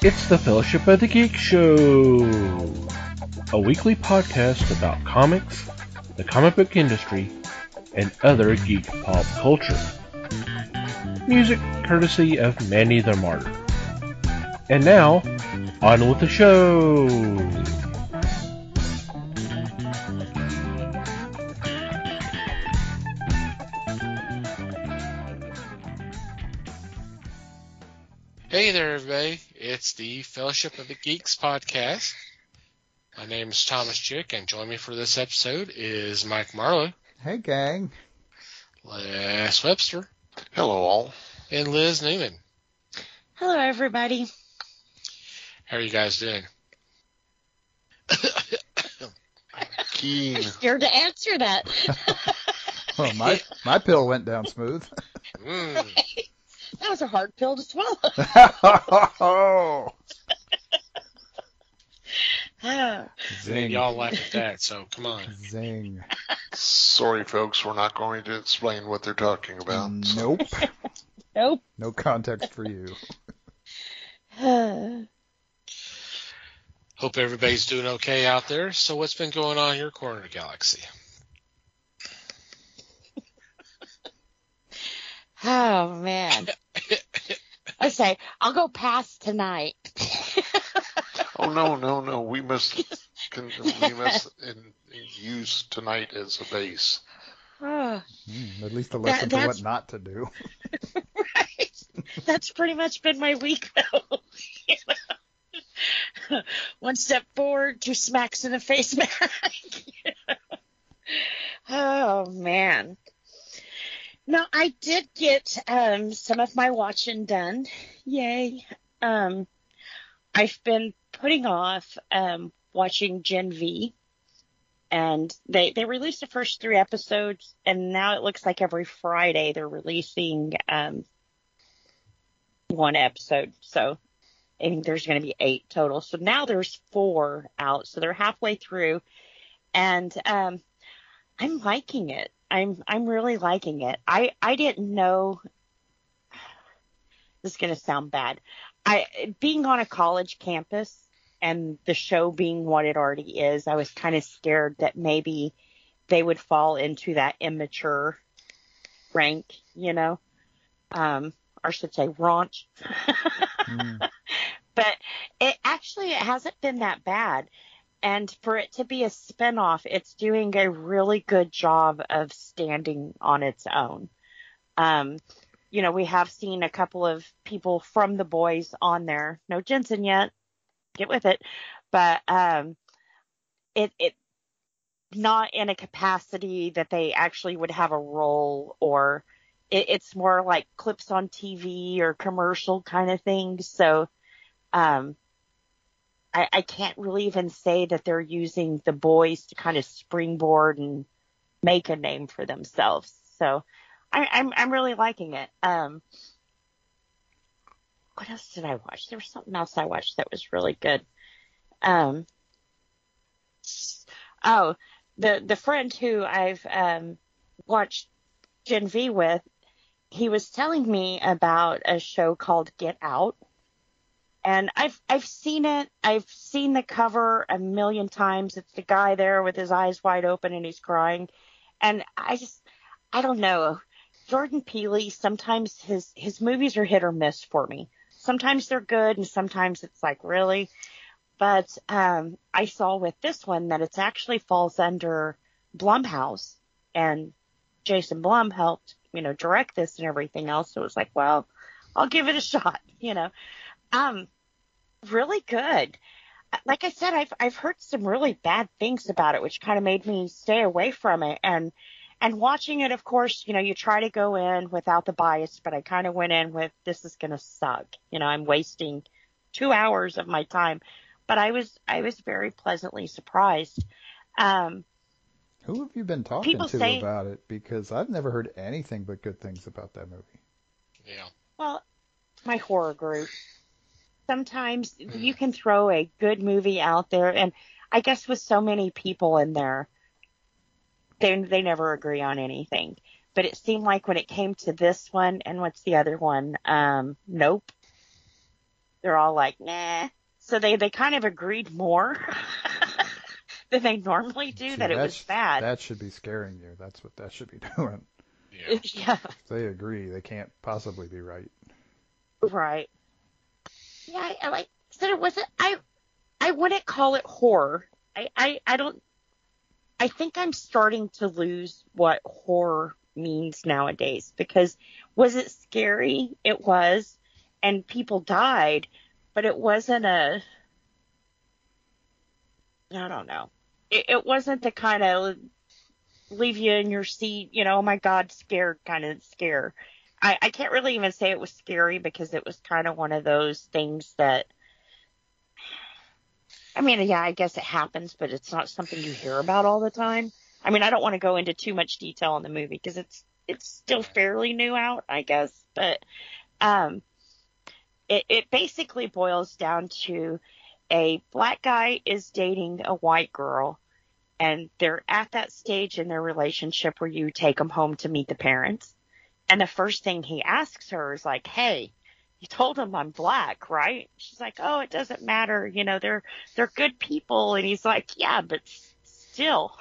It's the Fellowship of the Geek Show, a weekly podcast about comics, the comic book industry, and other geek pop culture. Music courtesy of Manny the Martyr. And now, on with the show! Hey there, everybody. It's the Fellowship of the Geeks podcast. My name is Thomas Chick, and joining me for this episode is Mike Marlowe. Hey, gang. Les Webster. Hello, all. And Liz Newman. Hello, everybody. How are you guys doing? Keen. I'm scared to answer that. Well, my pill went down smooth. That was a hard pill to swallow. Zing. Y'all laugh at that, so come on. Zing. Sorry, folks, we're not going to explain what they're talking about. Nope. Nope. No context for you. Hope everybody's doing okay out there. So what's been going on in your corner of the galaxy? Oh, man. I say, I'll go past tonight. Oh, no. We must use tonight as a base. Oh, At least a lesson for what not to do. right. That's pretty much been my week, though. One step forward, two smacks in the face back. Oh, man. No, I did get some of my watching done. Yay. I've been putting off watching Gen V. And they released the first 3 episodes, and now it looks like every Friday they're releasing one episode. So I think there's going to be 8 total. So now there's 4 out. So they're halfway through. And I'm liking it. I'm really liking it. I didn't know. This is going to sound bad. Being on a college campus and the show being what it already is, I was kind of scared that maybe they would fall into that immature rank, you know, or I should say raunch. But it hasn't been that bad. And for it to be a spinoff, it's doing a really good job of standing on its own. You know, we have seen a couple of people from The Boys on there. No Jensen yet. Get with it. But it not in a capacity that they actually would have a role, or it's more like clips on TV or commercial kind of thing. So I can't really even say that they're using The Boys to kind of springboard and make a name for themselves. So I'm really liking it. What else did I watch? There was something else I watched that was really good. The friend who I've watched Gen V with, he was telling me about a show called Get Out. And I've seen it. I've seen the cover a million times. It's the guy there with his eyes wide open and he's crying. And I don't know. Jordan Peele, sometimes his movies are hit or miss for me. Sometimes they're good and sometimes it's like, really? But I saw with this one that it actually falls under Blumhouse, and Jason Blum helped, direct this and everything else. So it was like, well, I'll give it a shot, Really good. Like I said, I've heard some really bad things about it, which kind of made me stay away from it. And watching it, of course, you try to go in without the bias, but I kind of went in with, this is going to suck. I'm wasting 2 hours of my time. But I was very pleasantly surprised. Who have you been talking to say, about it? Because I've never heard anything but good things about that movie. Yeah. Well, my horror group. Sometimes you can throw a good movie out there, and I guess with so many people in there, they never agree on anything. But it seemed like when it came to this one, and what's the other one? Nope. they're all like, nah. So they kind of agreed more than they normally do, See, that it was bad. That should be scaring you. That's what that should be doing. Yeah. Yeah, If they agree, they can't possibly be right. right. Yeah, I like said it wasn't. I wouldn't call it horror. I don't. I think I'm starting to lose what horror means nowadays, because was it scary? It was, and people died, but it wasn't a. I don't know. It wasn't the kind of leave you in your seat, oh my God, scared kind of scare. I can't really even say it was scary, because it was kind of one of those things that, I mean, yeah, I guess it happens, but it's not something you hear about all the time. I mean, I don't want to go into too much detail on the movie, because it's still fairly new out, I guess. But it basically boils down to a black guy is dating a white girl, and they're at that stage in their relationship where you take them home to meet the parents. And the first thing he asks her is like, hey, you told him I'm black, right? She's like, oh, it doesn't matter. They're good people. And he's like, yeah, but still,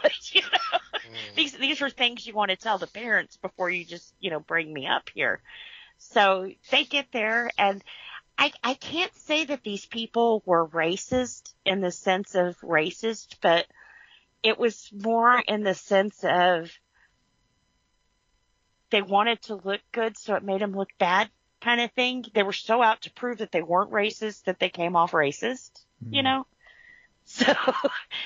these are things you want to tell the parents before you just, bring me up here. So they get there, and I can't say that these people were racist in the sense of racist, but it was more in the sense of they wanted to look good, so it made them look bad kind of thing. They were so out to prove that they weren't racist that they came off racist, So,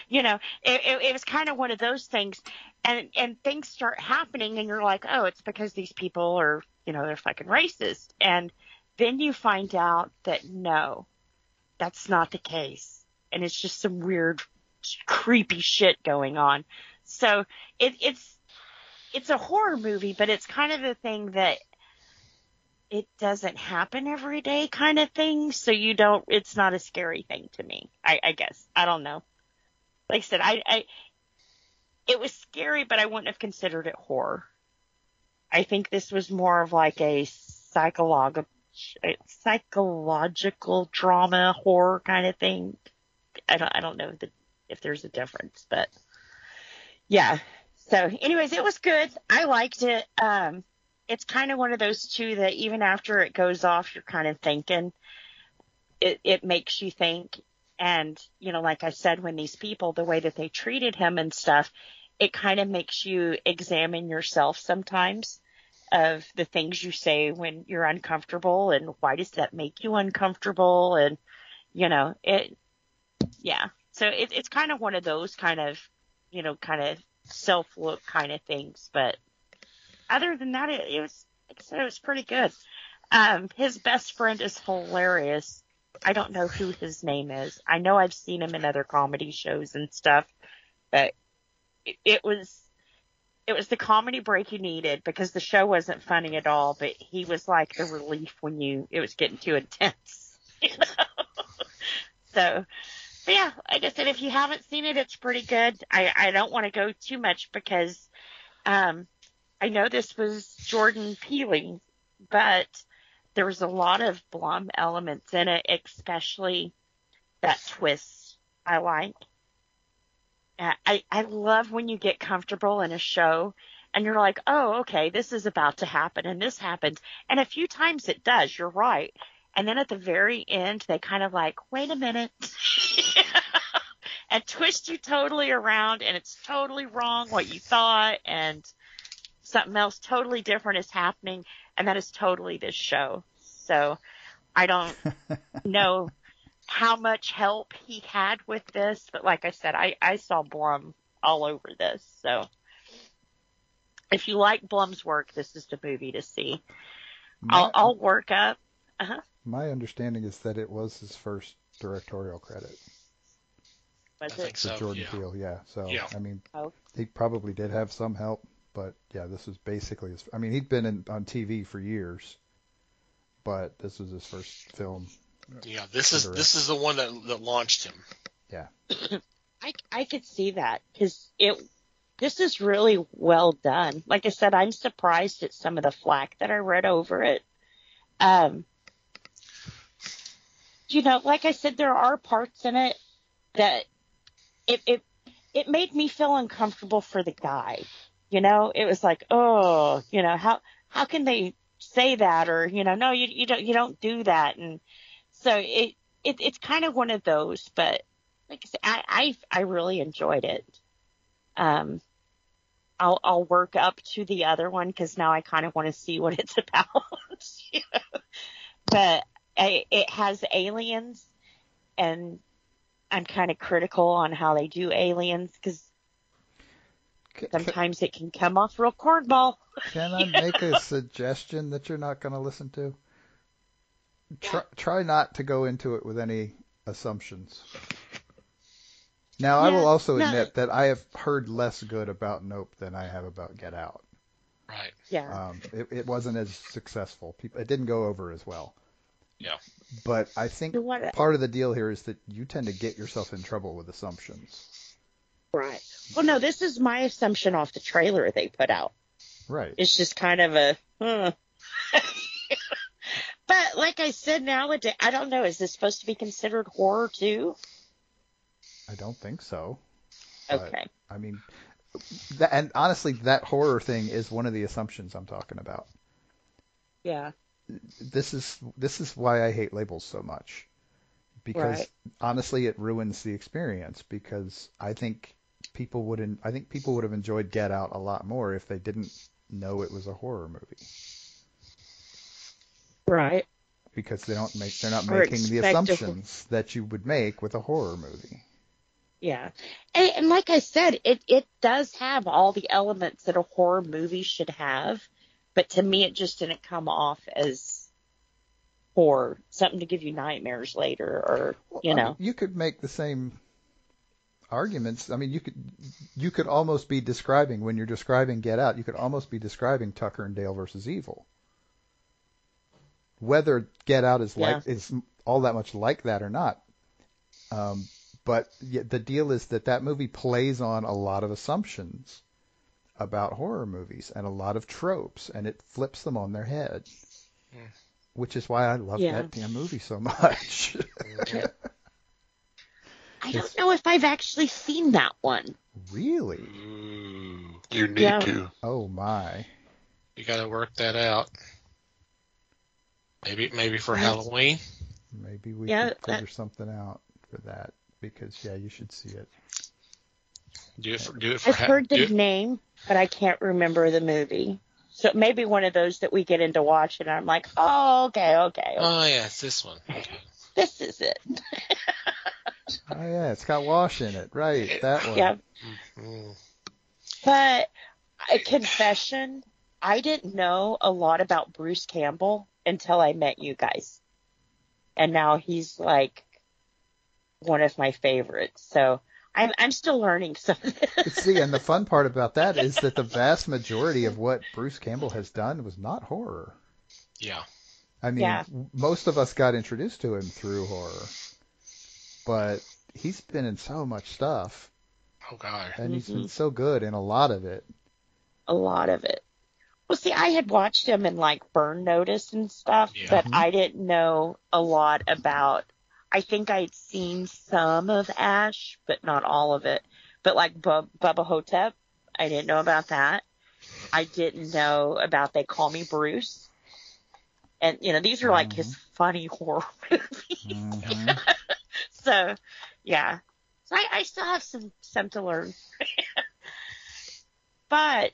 it was kind of one of those things. And things start happening, and you're like, oh, it's because these people are, they're fucking racist. And then you find out that no, that's not the case. And it's just some weird, creepy shit going on. So it's a horror movie, but it's kind of a thing that it doesn't happen every day kind of thing. So it's not a scary thing to me, I guess. I don't know. Like I said, it was scary, but I wouldn't have considered it horror. I think this was more of like a psychological drama horror kind of thing. I don't know if there's a difference, but yeah. So anyways, it was good. I liked it. It's kind of one of those two that even after it goes off, you're kind of thinking. It makes you think. And, like I said, when these people, the way that they treated him and stuff, it kind of makes you examine yourself sometimes of the things you say when you're uncomfortable, and why does that make you uncomfortable? And, yeah. So it's kind of one of those kind of self-look kind of things. But other than that, it was, like I said, it was pretty good. His best friend is hilarious. I don't know who his name is. I know I've seen him in other comedy shows and stuff, but it was the comedy break you needed, because the show wasn't funny at all, but he was like the relief when it was getting too intense. So, but yeah, like I said, if you haven't seen it, it's pretty good. I don't want to go too much, because I know this was Jordan Peele, but there was a lot of Blum elements in it, especially that twist I like. I love when you get comfortable in a show and you're like, oh, okay, this is about to happen, and this happens. And a few times it does, you're right. And then at the very end, they kind of like, wait a minute, and twist you totally around, and it's totally wrong what you thought, and something else totally different is happening, and that is totally this show. So I don't know how much help he had with this, but like I said, I saw Blum all over this. So if you like Blum's work, this is the movie to see. I'll work up. Uh-huh. My understanding is that it was his first directorial credit. Was I think it? For so, Jordan yeah. Peele, yeah. So, Yeah. I mean, Oh. he probably did have some help, but yeah, this was basically his, I mean, he'd been on TV for years, but this was his first film. Yeah, this is the one that launched him. Yeah. I could see that, because this is really well done. Like I said, I'm surprised at some of the flack that I read over it. like I said, there are parts in it that it made me feel uncomfortable for the guy. It was like, oh, how can they say that? Or, no, you don't do that. And so it's kind of one of those, but like I said, I really enjoyed it. I'll work up to the other one because now I kind of want to see what it's about. But it has aliens, and I'm kind of critical on how they do aliens because sometimes it can come off real cornball. Can I make a suggestion that you're not going to listen to? Try not to go into it with any assumptions. Now, I will also admit that I have heard less good about Nope than I have about Get Out. Right. Yeah. It wasn't as successful. It didn't go over as well. Yeah. But I think part of the deal here is that you tend to get yourself in trouble with assumptions. Right. Well, no, this is my assumption off the trailer they put out. Right. It's just kind of a, But like I said, nowadays, I don't know, is this supposed to be considered horror too? I don't think so. Okay. I mean, and honestly, that horror thing is one of the assumptions I'm talking about. Yeah. This is why I hate labels so much. Because honestly, it ruins the experience. Because I think people would have enjoyed Get Out a lot more if they didn't know it was a horror movie. Right. Because they're not making the assumptions that you would make with a horror movie. Yeah. And like I said, it does have all the elements that a horror movie should have, but to me it just didn't come off as horror, something to give you nightmares later, or I mean, you could make the same arguments. I mean, you could almost be describing, when you're describing Get Out, you could almost be describing Tucker and Dale versus Evil. Whether Get Out is all that much like that or not. But the deal is that movie plays on a lot of assumptions about horror movies and a lot of tropes, and it flips them on their head, which is why I love that damn movie so much. I don't know if I've actually seen that one. Really? You need to. Oh, my. You got to work that out. Maybe for Halloween. Maybe we could figure something out for that. Because, you should see it. Do it for I've heard the name, but I can't remember the movie. So it may be one of those that we get into watching, and I'm like, oh, okay. Oh, yeah, it's this one. Okay. This is it. Oh, yeah, it's got Wash in it. Right, that one. Yeah. Mm-hmm. But, a confession, I didn't know a lot about Bruce Campbell until I met you guys. And now he's like one of my favorites. So I'm still learning some of this. See, and the fun part about that is that the vast majority of what Bruce Campbell has done was not horror. Yeah. I mean, most of us got introduced to him through horror. But he's been in so much stuff. Oh, God. And he's been so good in a lot of it. A lot of it. Well, see, I had watched him in, like, Burn Notice and stuff, but I didn't know a lot about... I think I'd seen some of Ash, but not all of it. But, like, Bubba Hotep, I didn't know about that. I didn't know about They Call Me Bruce. And, these are, like, his funny horror movies. So, yeah. So I still have some to learn. But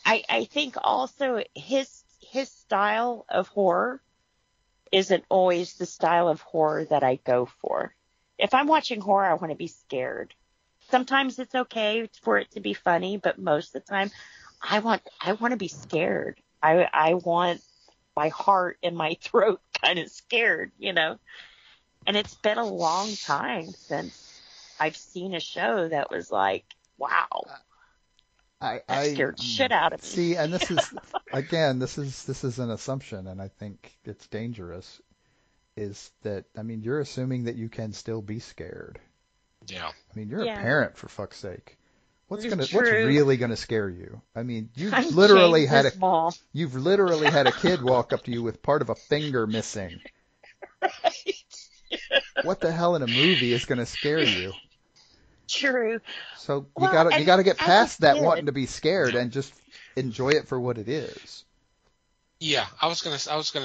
I think also his style of horror isn't always the style of horror that I go for. If I'm watching horror, I want to be scared. Sometimes it's okay for it to be funny, but most of the time, I want to be scared. I want my heart and my throat kind of scared, And it's been a long time since I've seen a show that was like, wow. That scared shit out of me. See, and this is again, this is an assumption, and I think it's dangerous. Is that, I mean, you're assuming that you can still be scared. Yeah. I mean, you're a parent, for fuck's sake. What's really gonna scare you? I mean, you've literally had a kid walk up to you with part of a finger missing. Right. what the hell in a movie is going to scare you? True. So Well, you gotta get as past a that kid- wanting to be scared and just enjoy it for what it is. Yeah, I was gonna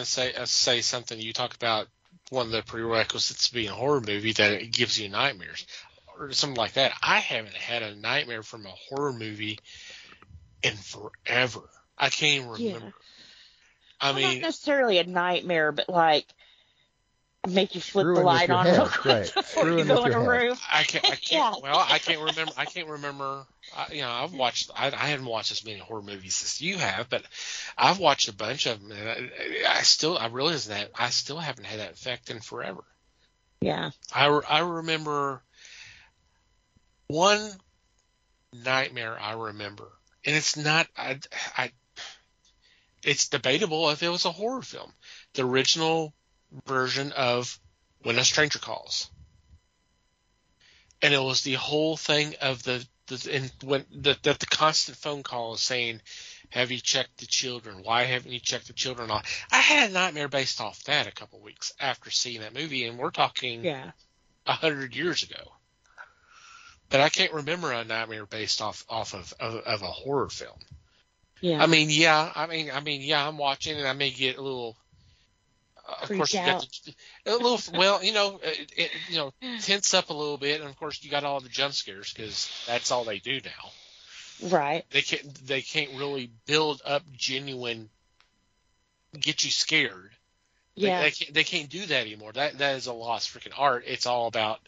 say something. You talk about one of the prerequisites to being a horror movie that it gives you nightmares or something like that. I haven't had a nightmare from a horror movie in forever. I can't even remember. Yeah. I Well, mean, not necessarily a nightmare, but like make you flip the Screwing with light your on head, real quick right. before Screwing you go with in a your head. room. I can't. Yeah. Well, I can't remember. I've watched. I haven't watched as many horror movies as you have, but I've watched a bunch of them, and I realize that I still haven't had that effect in forever. Yeah. I remember one nightmare. I remember, and it's not. It's debatable if it was a horror film. The original version of When a Stranger Calls. And it was the whole thing of the constant phone call is saying, have you checked the children? Why haven't you checked the children? I had a nightmare based off that a couple weeks after seeing that movie, and we're talking 100 years ago. But I can't remember a nightmare based off of a horror film. Yeah. I mean, I'm watching and I may get a little. Of course, you got a little. Well, tense up a little bit, and of course, you got all the jump scares because that's all they do now. Right. They can't really build up genuine, get you scared. Yeah. They can't do that anymore. That is a lost freaking art. It's all about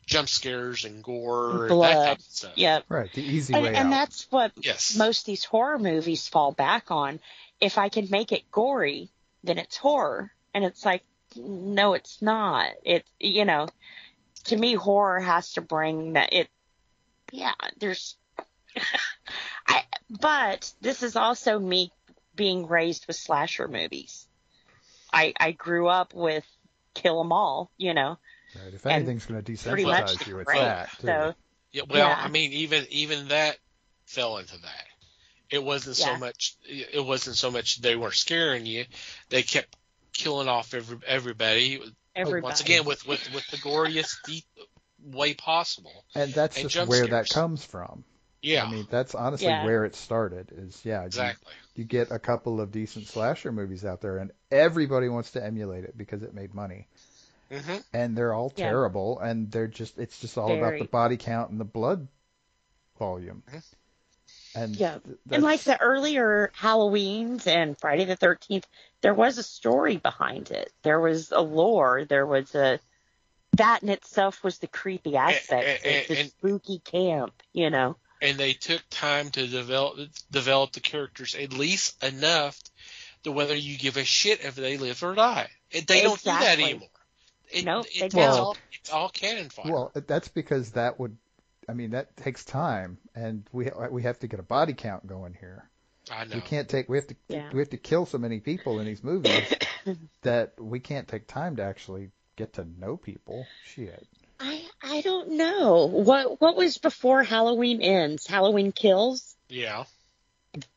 jump scares and gore and that type of stuff. Yep. Right, the easy way out. And that's what Yes. most of these horror movies fall back on. If I can make it gory, then it's horror. And it's like, no, it's not. To me, horror has to bring that. But this is also me being raised with slasher movies. I grew up with Kill 'Em All, Right, if anything's going to desensitize you, it's that, too. So, yeah, well, I mean, even that fell into that. It wasn't so much they weren't scaring you. They kept killing off everybody. Once again with the goriest way possible. And that's and just where scares. that comes from. Yeah. I mean, that's honestly where it started is, exactly. You get a couple of decent slasher movies out there and everybody wants to emulate it because it made money. Mm-hmm. And they're all terrible and it's just all about the body count and the blood volume. Mm-hmm. And and like the earlier Halloweens and Friday the 13th, there was a story behind it. There was a lore. There was that in itself was the creepy aspect. The spooky camp, And they took time to develop the characters at least enough to whether you give a shit if they live or die. They don't do that anymore. They don't. It's all cannon fodder. Well, that's because that takes time, and we have to get a body count going here. I know. We have to kill so many people in these movies that we can't take time to actually get to know people. Shit. I don't know. What was before Halloween Ends? Halloween Kills? Yeah.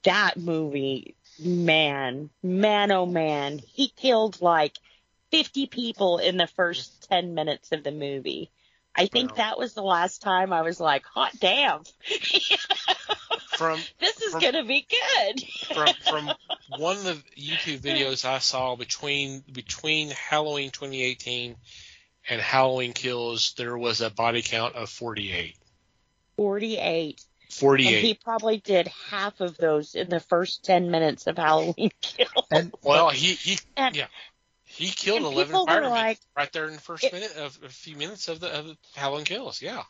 That movie, man, oh man. He killed like 50 people in the first 10 minutes of the movie. I think that was the last time I was like, hot damn. This is going to be good. From one of the YouTube videos I saw between Halloween 2018 and Halloween Kills, there was a body count of 48. 48. And 48. he probably did half of those in the first 10 minutes of Halloween Kills. And he killed 11 firemen right there in the first few minutes of the Halloween Kills. Yeah.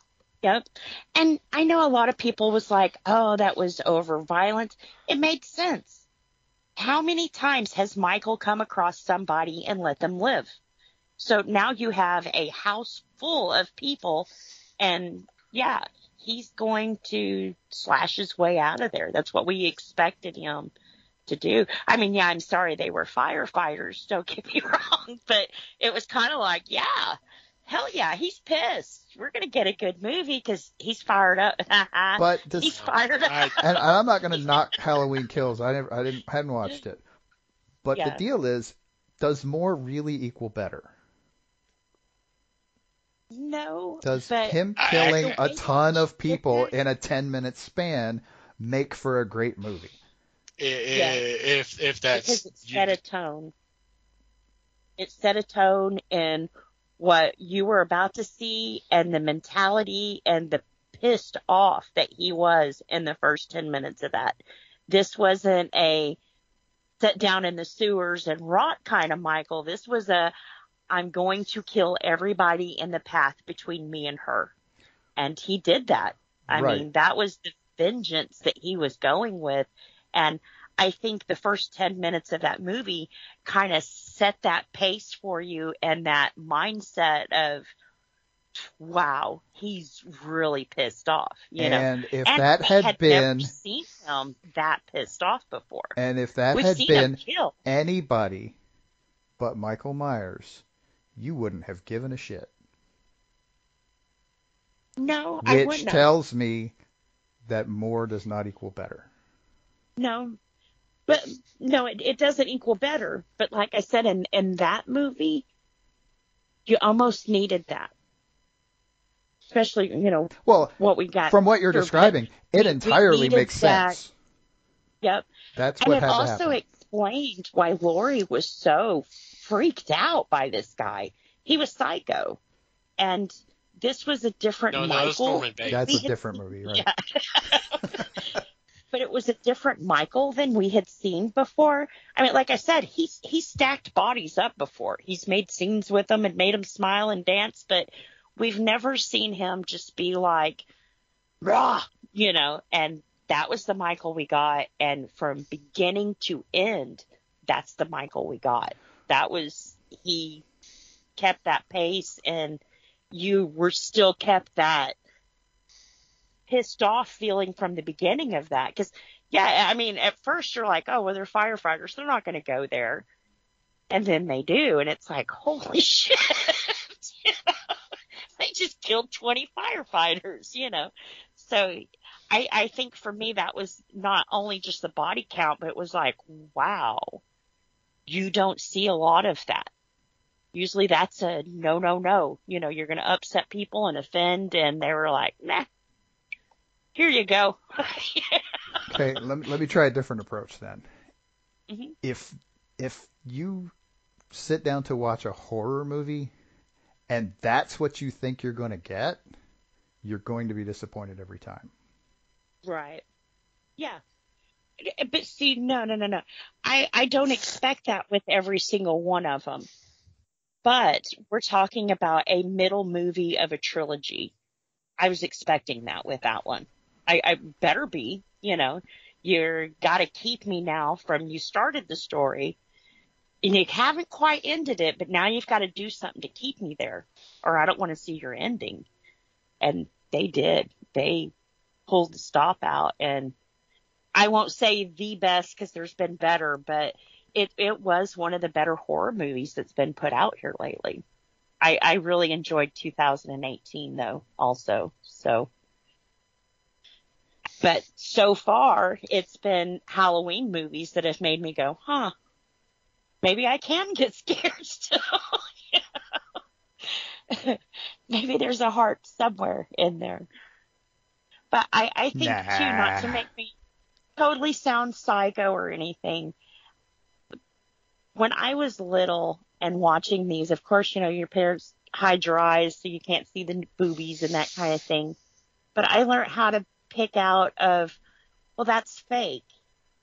Yep. And I know a lot of people was like, oh, that was over violent. It made sense. How many times has Michael come across somebody and let them live? So now you have a house full of people, and he's going to slash his way out of there. That's what we expected him to do. I mean, I'm sorry they were firefighters, don't get me wrong, but it was kind of like, hell yeah, he's pissed. We're going to get a good movie because he's fired up. But he's fired up. And I'm not going to knock Halloween Kills. I hadn't watched it. But the deal is, does more really equal better? I don't know. I mean, that's honestly where it started is, you get a couple of decent slasher movies out there and everybody wants to emulate it because it made money. And No. Does but him I- killing I- a ton of people Okay. in a 10-minute span make for a great movie? If Because that's it set a tone. It set a tone in what you were about to see and the mentality and the pissed off that he was in the first 10 minutes of that. This wasn't a sit down in the sewers and rot kind of Michael. This was I'm going to kill everybody in the path between me and her. And he did that. I Right. mean, that was the vengeance that he was going with. And I think the first 10 minutes of that movie kind of set that pace for you and that mindset of, wow, he's really pissed off, you know. And if And that we had been, never seen him that pissed off before. and if that We've had seen been him kill. anybody but Michael Myers, you wouldn't have given a shit. No, I Which wouldn't have. tells me that more does not equal better. No. But no, it doesn't equal better. But like I said, in that movie, you almost needed that. Especially, you know, Well, what we got. from what you're here, describing, it we entirely needed makes that. sense. Yep. That's And what it had to also happen. explained why Lori was so freaked out by this guy. He was psycho. And this was a different No, Michael. it's Norman Bates. That's we a had different seen- movie, right? Yeah. But it was a different Michael than we had seen before. I mean, like I said, he's stacked bodies up before. He's made scenes with them and made them smile and dance, but we've never seen him just be like, rah, you know, and that was the Michael we got. And from beginning to end, that's the Michael we got. He kept that pace and you were still kept that pissed off feeling from the beginning of that. Because, yeah, I mean, at first you're like, oh, well, they're firefighters. They're not going to go there. And then they do. And it's like, holy shit. You know? They just killed 20 firefighters, you know. So I think for me that was not only just the body count, but it was like, wow, you don't see a lot of that. Usually that's a no. You know, you're going to upset people and offend. And they were like, nah. Here you go. Okay, let me try a different approach then. Mhm. If you sit down to watch a horror movie and that's what you think you're going to get, you're going to be disappointed every time. Right. Yeah. But see, no. I don't expect that with every single one of them. But we're talking about a middle movie of a trilogy. I was expecting that with that one. I better be, you know, you're got to keep me now from you started the story and you haven't quite ended it, but now you've got to do something to keep me there or I don't want to see your ending. And they did. They pulled the stop out and I won't say the best because there's been better, but it was one of the better horror movies that's been put out here lately. I really enjoyed 2018 though also. So. But so far, it's been Halloween movies that have made me go, huh, maybe I can get scared still. You know? Maybe there's a heart somewhere in there. But I think, too, not to make me totally sound psycho or anything, when I was little and watching these, of course, you know, your parents hide your eyes so you can't see the boobies and that kind of thing. But I learned how to pick out of, well, that's fake.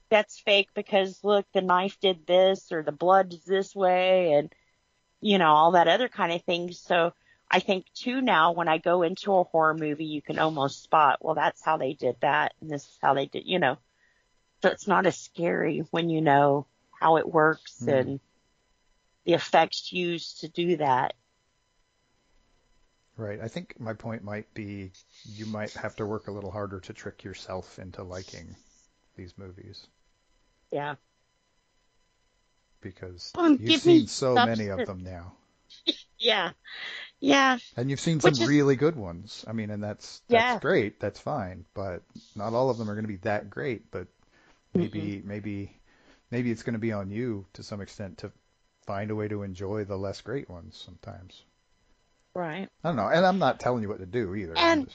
That's fake because look, the knife did this or the blood is this way and, you know, all that other kind of thing. So I think too now when I go into a horror movie, you can almost spot, well, that's how they did that. And this is how they did, you know, so it's not as scary when you know how it works and the effects used to do that. Right. I think my point might be you might have to work a little harder to trick yourself into liking these movies. Yeah. Because Well, you've seen so many of them now. Yeah. Yeah. And you've seen some Which is, really good ones. I mean, and that's yeah. great. That's fine. But not all of them are going to be that great. But maybe it's going to be on you to some extent to find a way to enjoy the less great ones sometimes. Right. I don't know, and I'm not telling you what to do either. And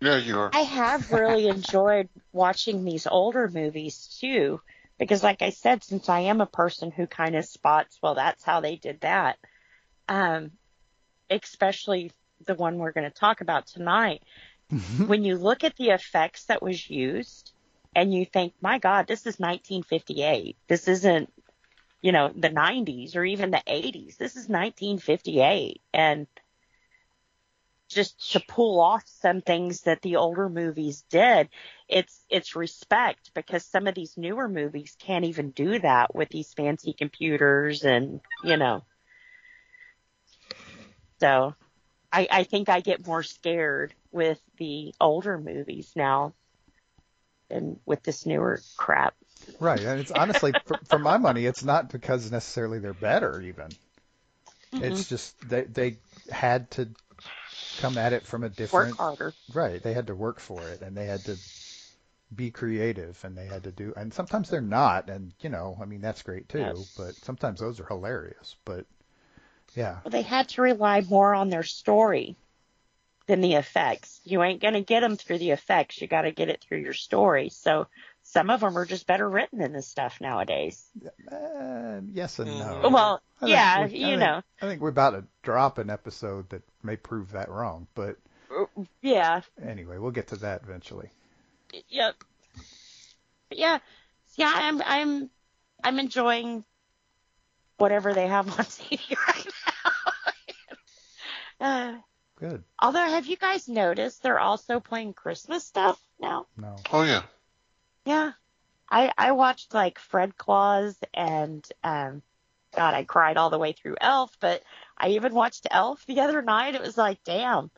Yeah, you are. I have really enjoyed watching these older movies too, because like I said, since I am a person who kind of spots, well, that's how they did that. Especially the one we're going to talk about tonight. When you look at the effects that was used and you think, my God, this is 1958. This isn't, the 90s or even the 80s. This is 1958. And just to pull off some things that the older movies did, it's respect, because some of these newer movies can't even do that with these fancy computers and, So I think I get more scared with the older movies now than with this newer crap. Right, and it's honestly, for my money, it's not because necessarily they're better even. Mm-hmm. It's just they had to come at it from a different... Work harder. Right, they had to work for it, and they had to be creative, and they had to do... And sometimes they're not, and, that's great too, yes. But sometimes those are hilarious, but yeah. Well, they had to rely more on their story than the effects. You ain't going to get them through the effects. You got to get it through your story. So some of them are just better written than this stuff nowadays. Yes and no. Well, I think we're about to drop an episode that may prove that wrong, but yeah. Anyway, we'll get to that eventually. Yep. But yeah. I'm enjoying whatever they have on TV right now. Good. Although, have you guys noticed they're also playing Christmas stuff now? No. Oh, yeah. Yeah. I watched like Fred Claus and, God, I cried all the way through Elf, but I even watched Elf the other night. It was like, damn,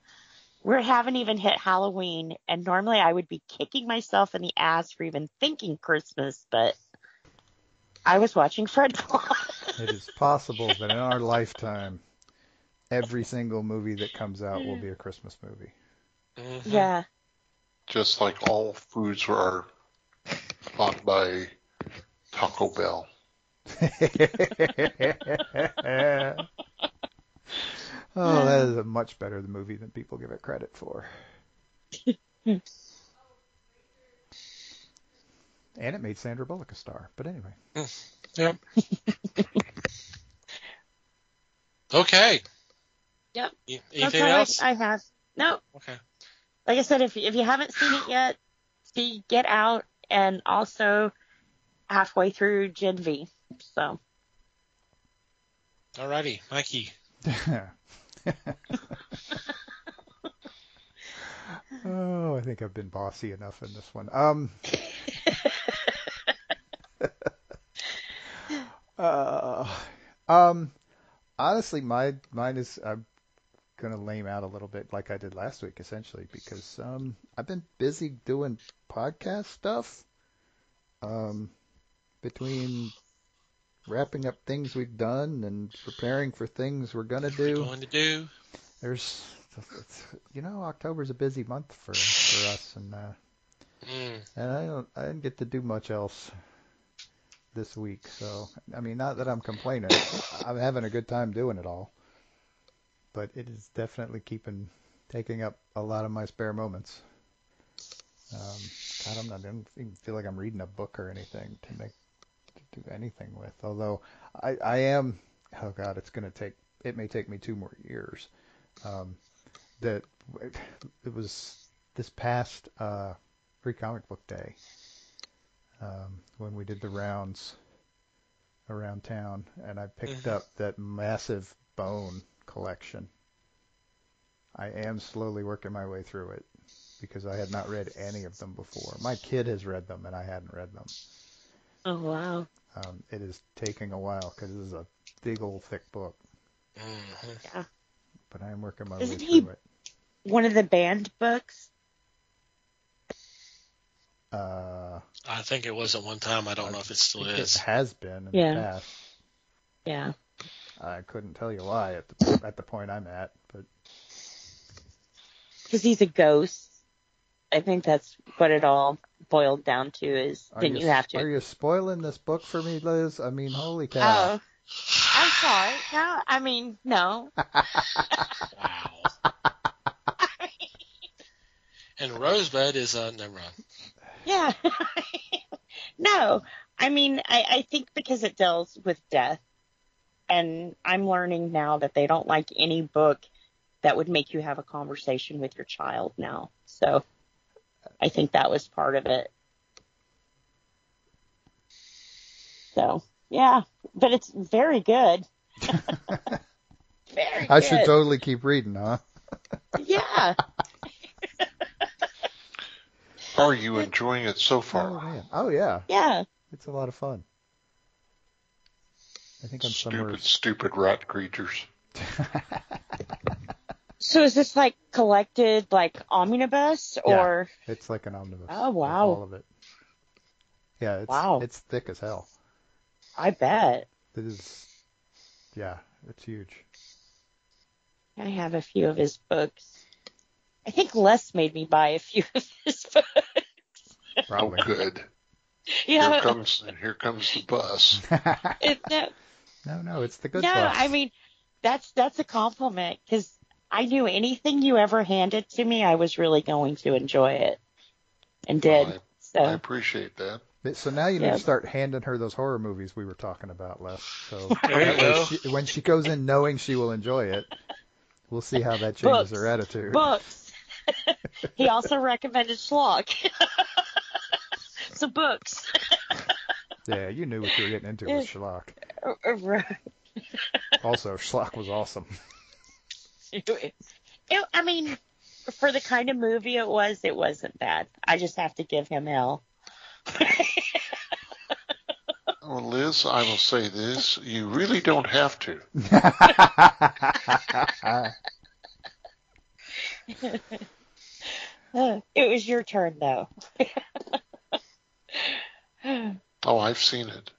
we haven't even hit Halloween. And normally I would be kicking myself in the ass for even thinking Christmas, but I was watching Fred Claus. It is possible that in our lifetime, every single movie that comes out will be a Christmas movie. Mm-hmm. Yeah. Just like all foods are bought by Taco Bell. Oh, that is a much better movie than people give it credit for. And it made Sandra Bullock a star. But anyway. Yep. Okay. Yep. Anything else? I have. No. Okay. Like I said, if you haven't seen it yet, see Get Out, and also halfway through Gen V. So. Alrighty, Mikey. Oh, I think I've been bossy enough in this one. Honestly, mine is, I'm going to lame out a little bit like I did last week, essentially, because I've been busy doing podcast stuff. Between wrapping up things we've done and preparing for things we're going to do. There's, October's a busy month for us, and I didn't get to do much else this week. So, not that I'm complaining. I'm having a good time doing it all, but it is definitely taking up a lot of my spare moments. I don't even feel like I'm reading a book or anything to do anything with. Although I am, oh God, it may take me 2 more years. That it was this past Free Comic Book Day when we did the rounds around town, and I picked up that massive Bone collection. I am slowly working my way through it because I had not read any of them before. My kid has read them, and I hadn't read them. Oh, wow. It is taking a while because this is a big old thick book. Yeah. But I am working my way through it. One of the banned books? I think it was at one time. I don't know if it still is. It has been in the past. Yeah. I couldn't tell you why at the point I'm at, but because he's a ghost. I think that's what it all boiled down to is then you have to. Are you spoiling this book for me, Liz? Holy cow. Oh. sorry. No, I mean, no. Wow. And Rosebud is never mind. Yeah. No, I mean, I think because it deals with death, and I'm learning now that they don't like any book that would make you have a conversation with your child now. So I think that was part of it. So, yeah, but it's very good. Very I good. should totally keep reading, huh? Yeah. Are you enjoying it so far? Oh, man. Oh, yeah. Yeah. It's a lot of fun. I think I'm somewhere. Stupid rat creatures. So is this like collected like omnibus or? Yeah, it's like an omnibus. Oh, wow. All of it. Yeah, it's thick as hell. I bet. It is. Yeah, it's huge. I have a few of his books. I think Les made me buy a few of his books. Probably. Oh, good. Yeah. Here comes the bus. No, it's the good no, stuff. I mean, that's a compliment because I knew anything you ever handed to me, I was really going to enjoy it, and did. Well, I appreciate that. So now you need to start handing her those horror movies we were talking about, Les. So There you go. when she goes in knowing she will enjoy it, we'll see how that changes her attitude. Books. He also recommended Schlock. So books. Yeah, you knew what you were getting into with Schlock. Right. Also, Schlock was awesome. I mean, for the kind of movie it wasn't bad. I just have to give him hell. Well, Liz, I will say this. You really don't have to. It was your turn, though. Oh, I've seen it.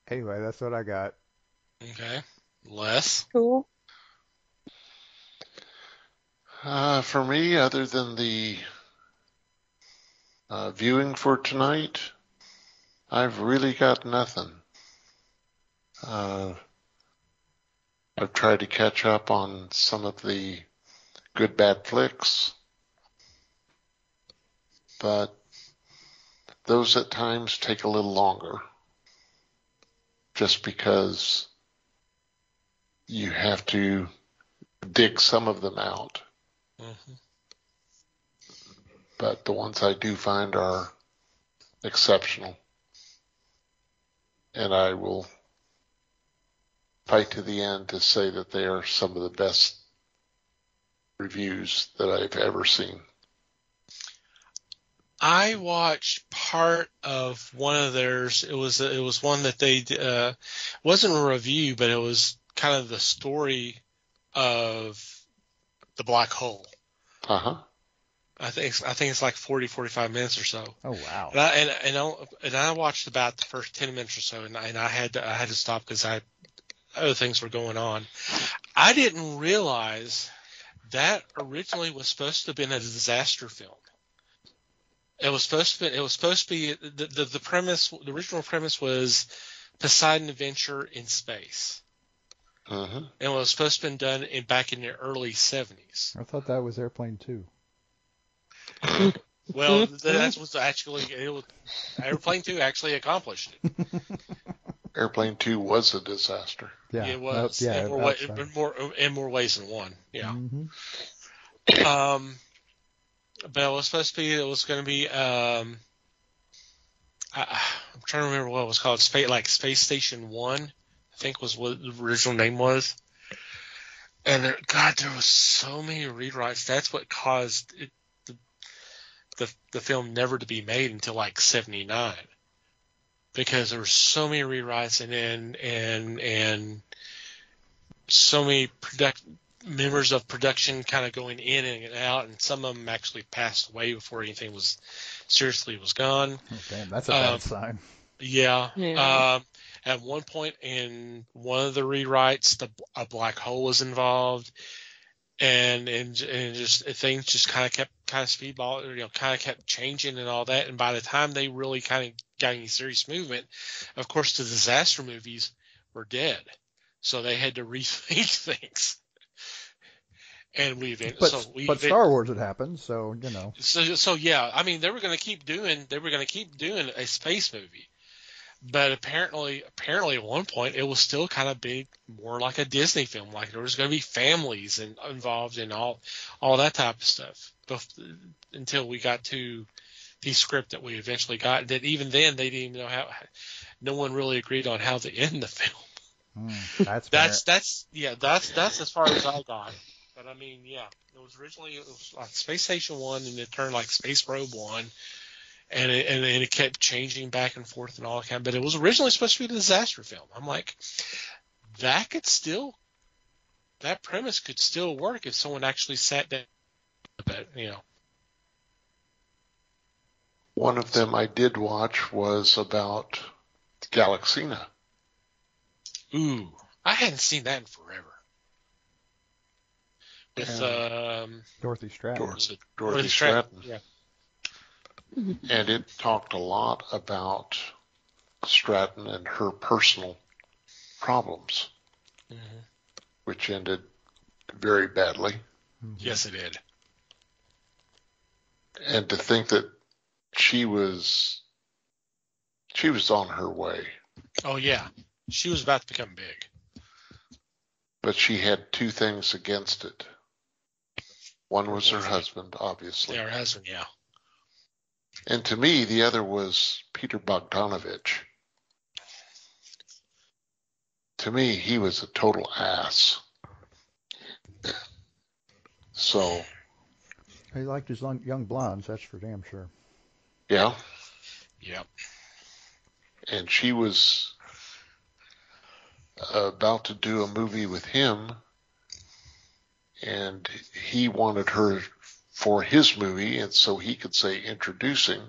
Anyway, that's what I got. Okay. Les? Cool. For me, other than the viewing for tonight, I've really got nothing. I've tried to catch up on some of the good bad flicks, but those at times take a little longer just because you have to dig some of them out. Mm-hmm. But the ones I do find are exceptional. And I will fight to the end to say that they are some of the best reviews that I've ever seen. I watched part of one of theirs. It was one that they wasn't a review, but it was kind of the story of the black hole. Uh-huh. I think it's like 45 minutes or so. Oh wow! And I watched about the first 10 minutes or so, and I had to stop because other things were going on. I didn't realize that originally was supposed to have been a disaster film. It was supposed to be the premise. The original premise was Poseidon Adventure in space. Uh-huh. And it was supposed to have been done back in the early 70s. I thought that was Airplane 2. Well, that was actually Airplane 2 actually accomplished it. Airplane 2 was a disaster. Yeah, it was. In more ways than one. Yeah. Mm-hmm. But it was supposed to be. It was going to be. I'm trying to remember what it was called. Space Station 1, I think was what the original name was. And there was so many rewrites. That's what caused the film never to be made until like 79, because there were so many rewrites and so many members of production kind of going in and out, and some of them actually passed away before anything was gone. Oh, damn, that's a bad sign. Yeah. At one point in one of the rewrites, a black hole was involved, and just things just kind of kept kind of speedball, kind of kept changing and all that. And by the time they really kind of got any serious movement, of course, the disaster movies were dead. So they had to rethink things. And but Star Wars had happened, so So yeah, I mean, they were going to keep doing a space movie, but apparently at one point it was still kind of big, more like a Disney film. Like there was going to be families involved in all that type of stuff. Until we got to the script that we eventually got, that even then they didn't even know how. No one really agreed on how to end the film. That's as far as I got. But I mean, yeah, it was like Space Station 1, and it turned like Space Probe 1, and it kept changing back and forth and all that kind of. But it was originally supposed to be a disaster film. I'm like, that premise could still work if someone actually sat down. But One of them I did watch was about Galaxina. Ooh, I hadn't seen that in forever. With Dorothy Stratton. Dorothy Stratton. Yeah. And it talked a lot about Stratton and her personal problems, which ended very badly. Yes, it did. And to think that she was on her way. Oh yeah, she was about to become big. But she had two things against it. One was her husband, obviously. Yeah, her husband, yeah. And to me, the other was Peter Bogdanovich. To me, he was a total ass. So. He liked his young blondes, that's for damn sure. Yeah. Yep. And she was about to do a movie with him, and he wanted her for his movie, and so he could say introducing.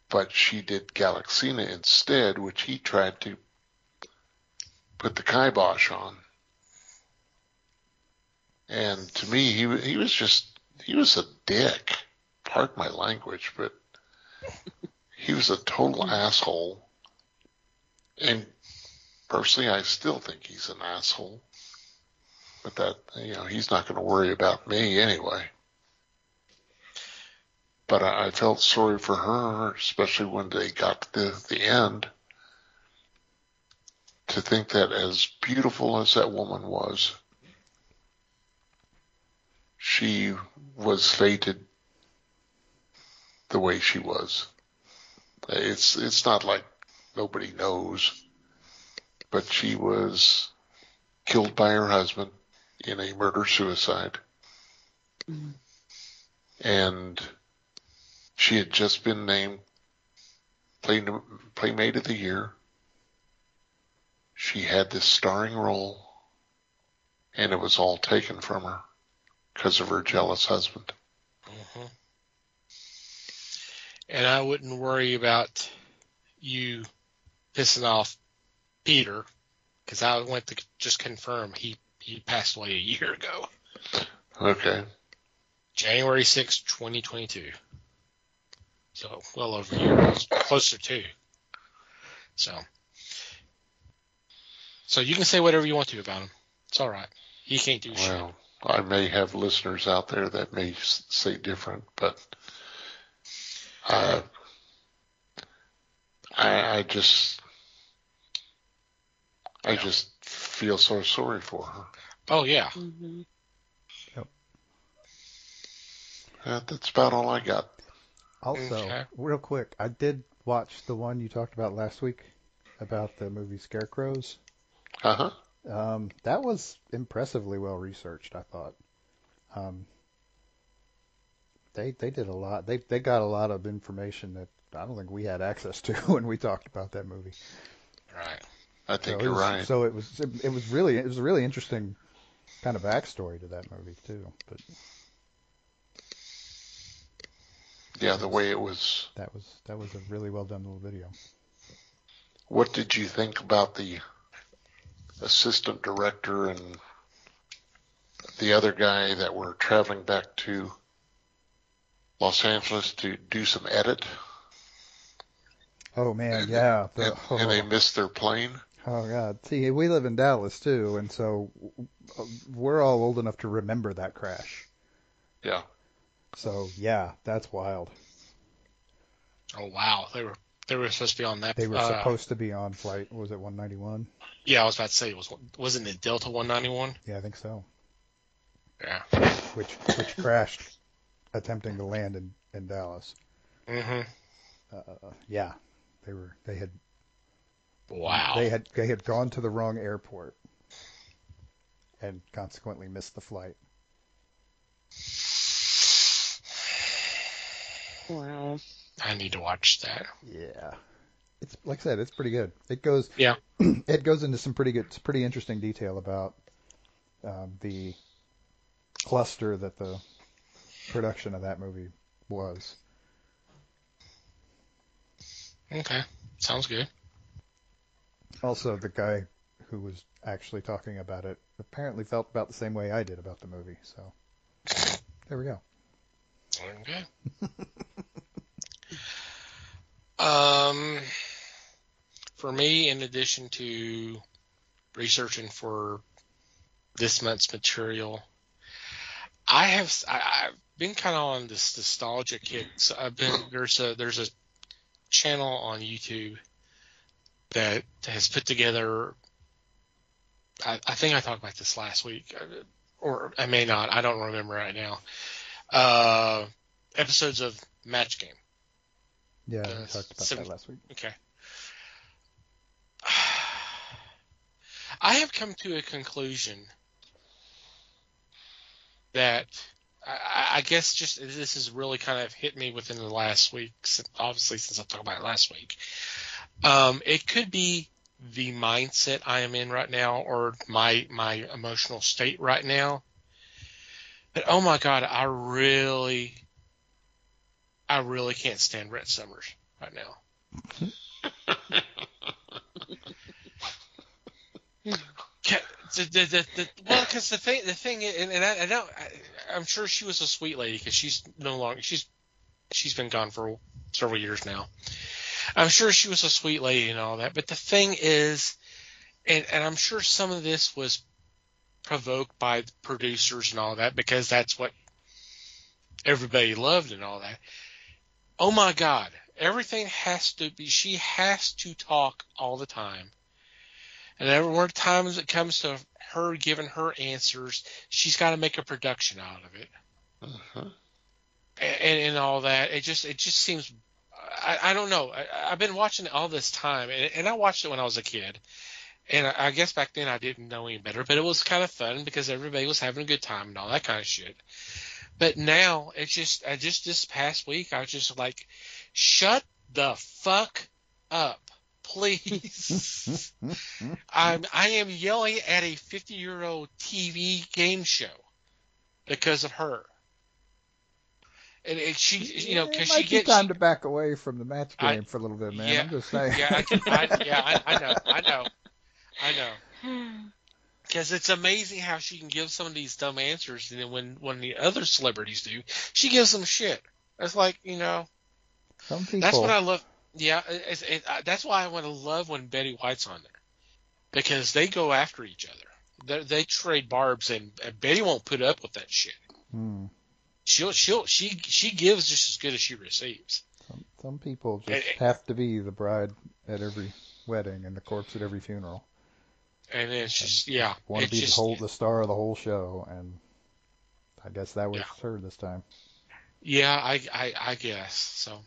But she did Galaxina instead, which he tried to put the kibosh on. And to me, he was a dick. Pardon my language, but he was a total asshole. And personally, I still think he's an asshole. But that, he's not going to worry about me anyway. But I felt sorry for her, especially when they got to the end. To think that as beautiful as that woman was, she was fated the way she was. It's not like nobody knows, but she was killed by her husband in a murder-suicide. And she had just been named Playmate of the Year. She had this starring role, and it was all taken from her because of her jealous husband. And I wouldn't worry about you pissing off Peter, because I went to just confirm he passed away a year ago. Okay. January 6th, 2022. So, well over a year. Closer to. So you can say whatever you want to about him. It's all right. He can't do shit. Well, I may have listeners out there that may say different, but I just feel so sorry for her. Oh, yeah. Yep. That's about all I got. Also, real quick, I did watch the one you talked about last week about the movie Scarecrows. That was impressively well researched, I thought. They did a lot. They got a lot of information that I don't think we had access to when we talked about that movie. Right. I think you're right. So it was a really interesting kind of backstory to that movie too. But yeah, the way it was. That was a really well done little video. What did you think about the assistant director and the other guy that were traveling back to Los Angeles to do some edit. Oh man, yeah. And they missed their plane. Oh God. See, we live in Dallas too, and so we're all old enough to remember that crash. Yeah. So yeah, that's wild. Oh wow, they were supposed to be on that. They were supposed to be on flight. Was it 191? Yeah, I was about to say wasn't it Delta 191? Yeah, I think so. Yeah. Which crashed attempting to land in Dallas. Mhm. Yeah, they had. Wow. They had gone to the wrong airport, and consequently missed the flight. Wow. I need to watch that. Yeah, it's like I said, it's pretty good. It goes into some pretty interesting detail about the cluster that the production of that movie was. Okay, sounds good. Also, the guy who was actually talking about it apparently felt about the same way I did about the movie. So there we go. Okay. For me, in addition to researching for this month's material, I've been kind of on this nostalgia kick. So there's a channel on YouTube that has put together. I think I talked about this last week, or I may not. I don't remember right now. Episodes of Match Game. Yeah, we talked about that last week. Okay. I have come to a conclusion that I guess just this has really kind of hit me within the last week, obviously since I talked about it last week. It could be the mindset I am in right now or my emotional state right now. But oh my God, I really can't stand Rhett Summers right now. Well, because the thing, and I'm sure she was a sweet lady because she's no longer she's been gone for several years now. I'm sure she was a sweet lady and all that, but the thing is, and I'm sure some of this was provoked by the producers and all that because that's what everybody loved and all that. Oh my God, everything has to be. She has to talk all the time. And every time it comes to her giving her answers, she's got to make a production out of it. Uh-huh. And all that. It just seems, I don't know. I've been watching it all this time, and I watched it when I was a kid. And I guess back then I didn't know any better, but it was kind of fun because everybody was having a good time and all that kind of shit. But now I just this past week, I was just like, shut the fuck up. Please. I am yelling at a 50-year-old TV game show because of her. And she, you know, because she gets time to back away from the Match Game for a little bit, man. Yeah, I'm just saying. Yeah, I know. Because it's amazing how she can give some of these dumb answers, and then when the other celebrities do, she gives them shit. It's like, you know, some people. That's what I love. Yeah, that's why I want to love when Betty White's on there, because they go after each other. They trade barbs, and Betty won't put up with that shit. She gives just as good as she receives. Some people just have to be the bride at every wedding and the corpse at every funeral. And it's just want to be the star of the whole show, and I guess that was her this time. Yeah, I guess so.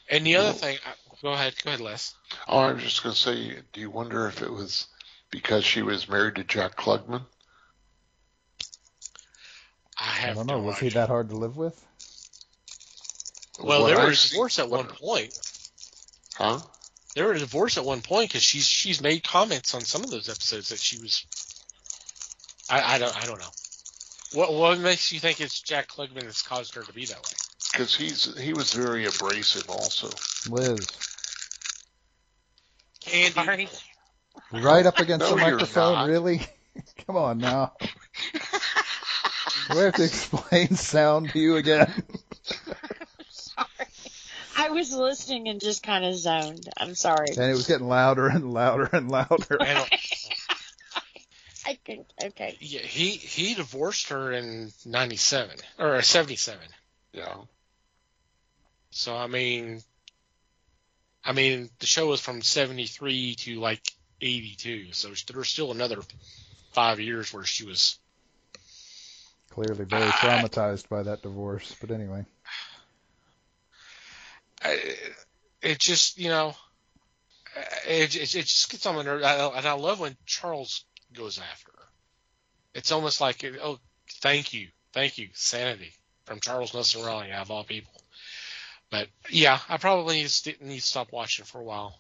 And the other thing, go ahead, Les. Oh, I was just going to say, do you wonder if it was because she was married to Jack Klugman? I don't know. Was he that hard to live with? Well, they were divorced at one point. Huh? They were divorced at one point because she's made comments on some of those episodes that she was. I don't know. What makes you think it's Jack Klugman that's caused her to be that way? Because he was very abrasive also. Liz. Candy. Right up against the microphone, really? Come on now. Do I have to explain sound to you again? was listening and just kind of zoned. I'm sorry. And it was getting louder and louder and louder. I think, okay. Yeah, he divorced her in 97 or 77. Yeah. So I mean, the show was from 73 to like 82. So there was still another 5 years where she was Clearly very traumatized by that divorce. But anyway. It just, it just gets on my nerves. And I love when Charles goes after her. It's almost like, oh, thank you, sanity from Charles Nelson Riley, out of all people. But yeah, I probably need to stop watching for a while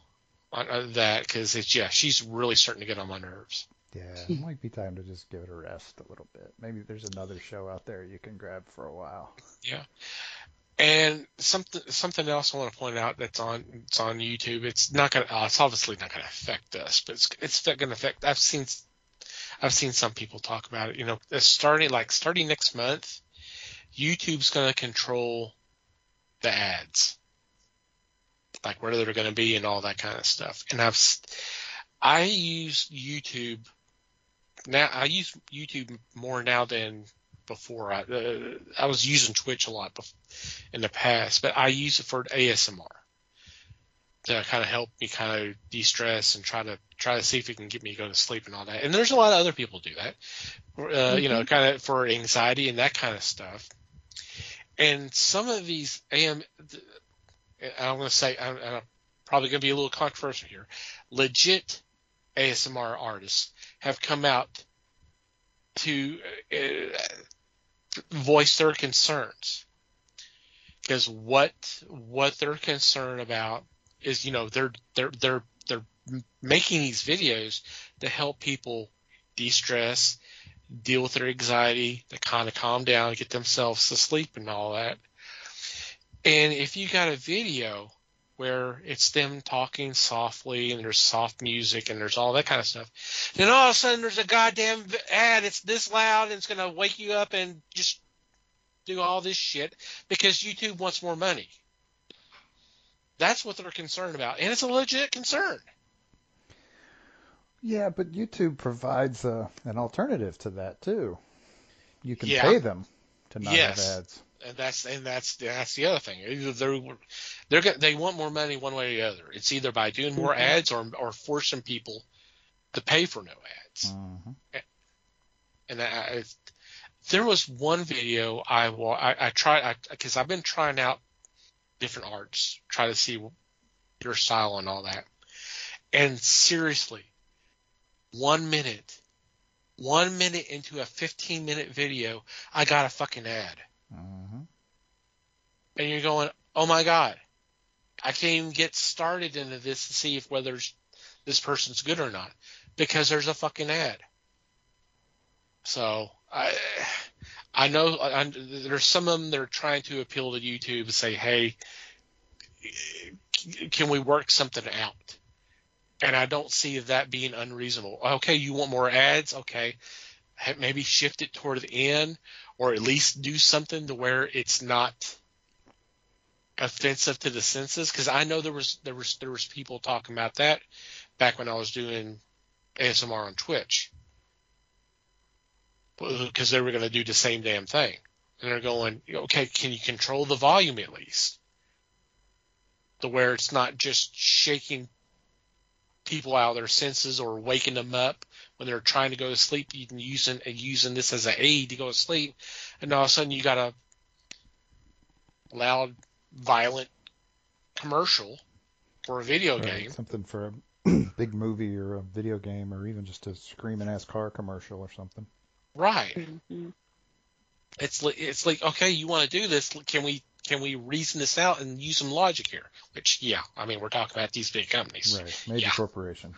on that, because she's really starting to get on my nerves. Yeah, it might be time to just give it a rest a little bit. Maybe there's another show out there you can grab for a while. Yeah. And something else I want to point out it's on YouTube. It's obviously not going to affect us, but it's going to affect. I've seen some people talk about it. Starting next month, YouTube's going to control the ads, like where they're going to be and all that kind of stuff. And I use YouTube now. I use YouTube more now than before. I was using Twitch a lot in the past, but I use it for ASMR to kind of help me kind of de-stress and try to see if it can get me to go to sleep and all that. And there's a lot of other people do that, kind of for anxiety and that kind of stuff. And some of these I'm going to say, I'm probably going to be a little controversial here, legit ASMR artists have come out to voice their concerns, because what they're concerned about is they're making these videos to help people de-stress, deal with their anxiety, to kind of calm down, get themselves to sleep and all that. And if you got a video where it's them talking softly and there's soft music and there's all that kind of stuff, then all of a sudden there's a goddamn ad. It's this loud and it's going to wake you up and just do all this shit because YouTube wants more money. That's what they're concerned about, and it's a legit concern. Yeah, but YouTube provides an alternative to that too. You can pay them to not have ads. And that's the other thing. Either they want more money one way or the other. It's either by doing more ads or forcing people to pay for no ads. Mm-hmm. And there was one video I tried, because I've been trying out different arts, try to see your style and all that. And seriously, 1 minute into a 15-minute video, I got a fucking ad. Mm-hmm. And you're going, oh my God, I can't even get started into this to see whether this person's good or not, because there's a fucking ad. So I know there's some of them that are trying to appeal to YouTube and say, hey, can we work something out? And I don't see that being unreasonable. Okay, you want more ads? Okay, maybe shift it toward the end, or at least do something to where it's not offensive to the senses. Because I know there was people talking about that back when I was doing ASMR on Twitch, because they were going to do the same damn thing. And they're going, okay, can you control the volume at least, to where it's not just shaking people out of their senses or waking them up when they're trying to go to sleep, using this as an aid to go to sleep, and all of a sudden you got a loud, violent commercial for a video game. Something for a big movie or a video game, or even just a screaming ass car commercial or something. Right. Mm-hmm. It's like, okay, you want to do this? Can we reason this out and use some logic here? Which, yeah, I mean, we're talking about these big companies. Right. Major corporation.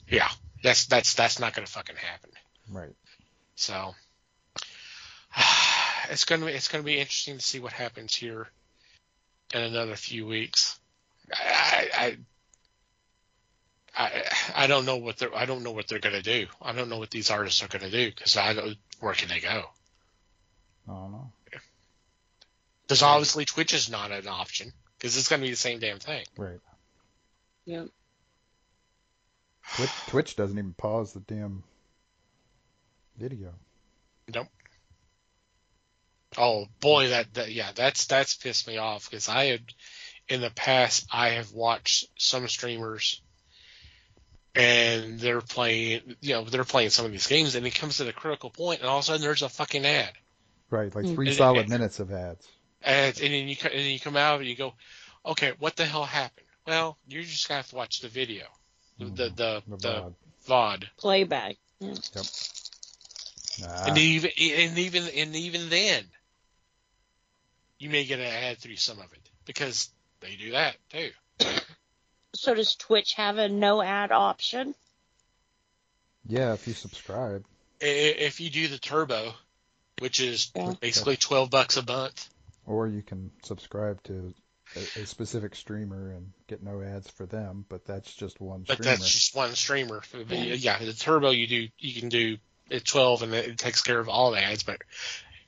Yeah. That's not going to fucking happen. Right. So it's going to be interesting to see what happens here in another few weeks. I don't know what they're going to do. I don't know what these artists are going to do, because I don't, where can they go? I don't know. Because obviously Twitch is not an option because it's going to be the same damn thing. Right. Yep. Twitch doesn't even pause the damn video. Nope. Oh boy, that's pissed me off because in the past I have watched some streamers and they're playing some of these games and it comes to the critical point and all of a sudden there's a fucking ad. Right, like 3 solid minutes of ads. And then you come out and you go, okay, what the hell happened? Well, you're just gonna have to watch the video, the VOD playback. Yeah. Yep. Nah. And even then, you may get an ad through some of it because they do that too. So does Twitch have a no ad option? Yeah, if you subscribe. If you do the turbo, which is basically $12 a month. Or you can subscribe to a specific streamer and get no ads for them, but that's just one streamer. But that's just one streamer. Yeah, the turbo you can do at 12 and it takes care of all the ads, but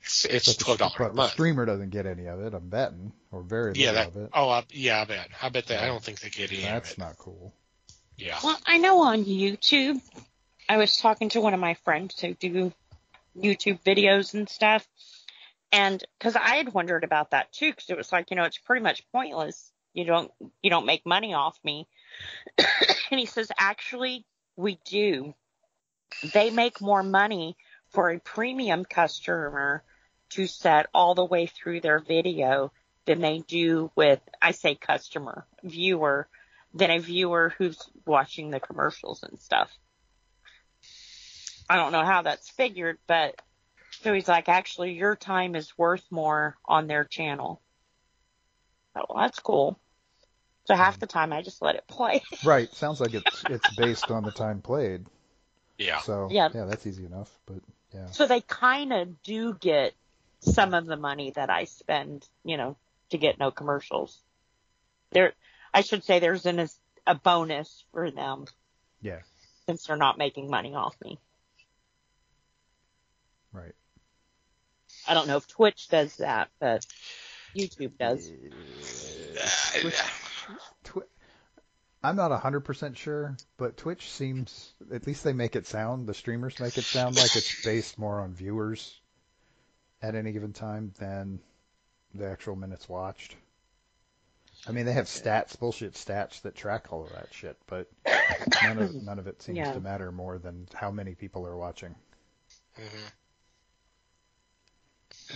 it's $12 a month. The streamer doesn't get any of it, I'm betting, or very little of it. Oh, I bet. I bet that. I don't think they get any of it. That's not cool. Yeah. Well, I know on YouTube, I was talking to one of my friends who do YouTube videos and stuff, and because I had wondered about that too, because it was like, it's pretty much pointless. You don't make money off me. And he says, actually, we do. They make more money for a premium customer to set all the way through their video than they do with, I say viewer, than a viewer who's watching the commercials and stuff. I don't know how that's figured, but so he's like, actually, your time is worth more on their channel. Oh, well, that's cool. So half the time I just let it play. Right. Sounds like it's based on the time played. Yeah. So yeah, that's easy enough. But yeah. So they kind of do get some of the money that I spend, to get no commercials. I should say there's a bonus for them. Yeah. Since they're not making money off me. Right. I don't know if Twitch does that, but YouTube does. I'm not 100% sure, but Twitch seems, at least the streamers make it sound like it's based more on viewers at any given time than the actual minutes watched. I mean, they have bullshit stats that track all of that shit, but none of it seems to matter more than how many people are watching. Mm-hmm.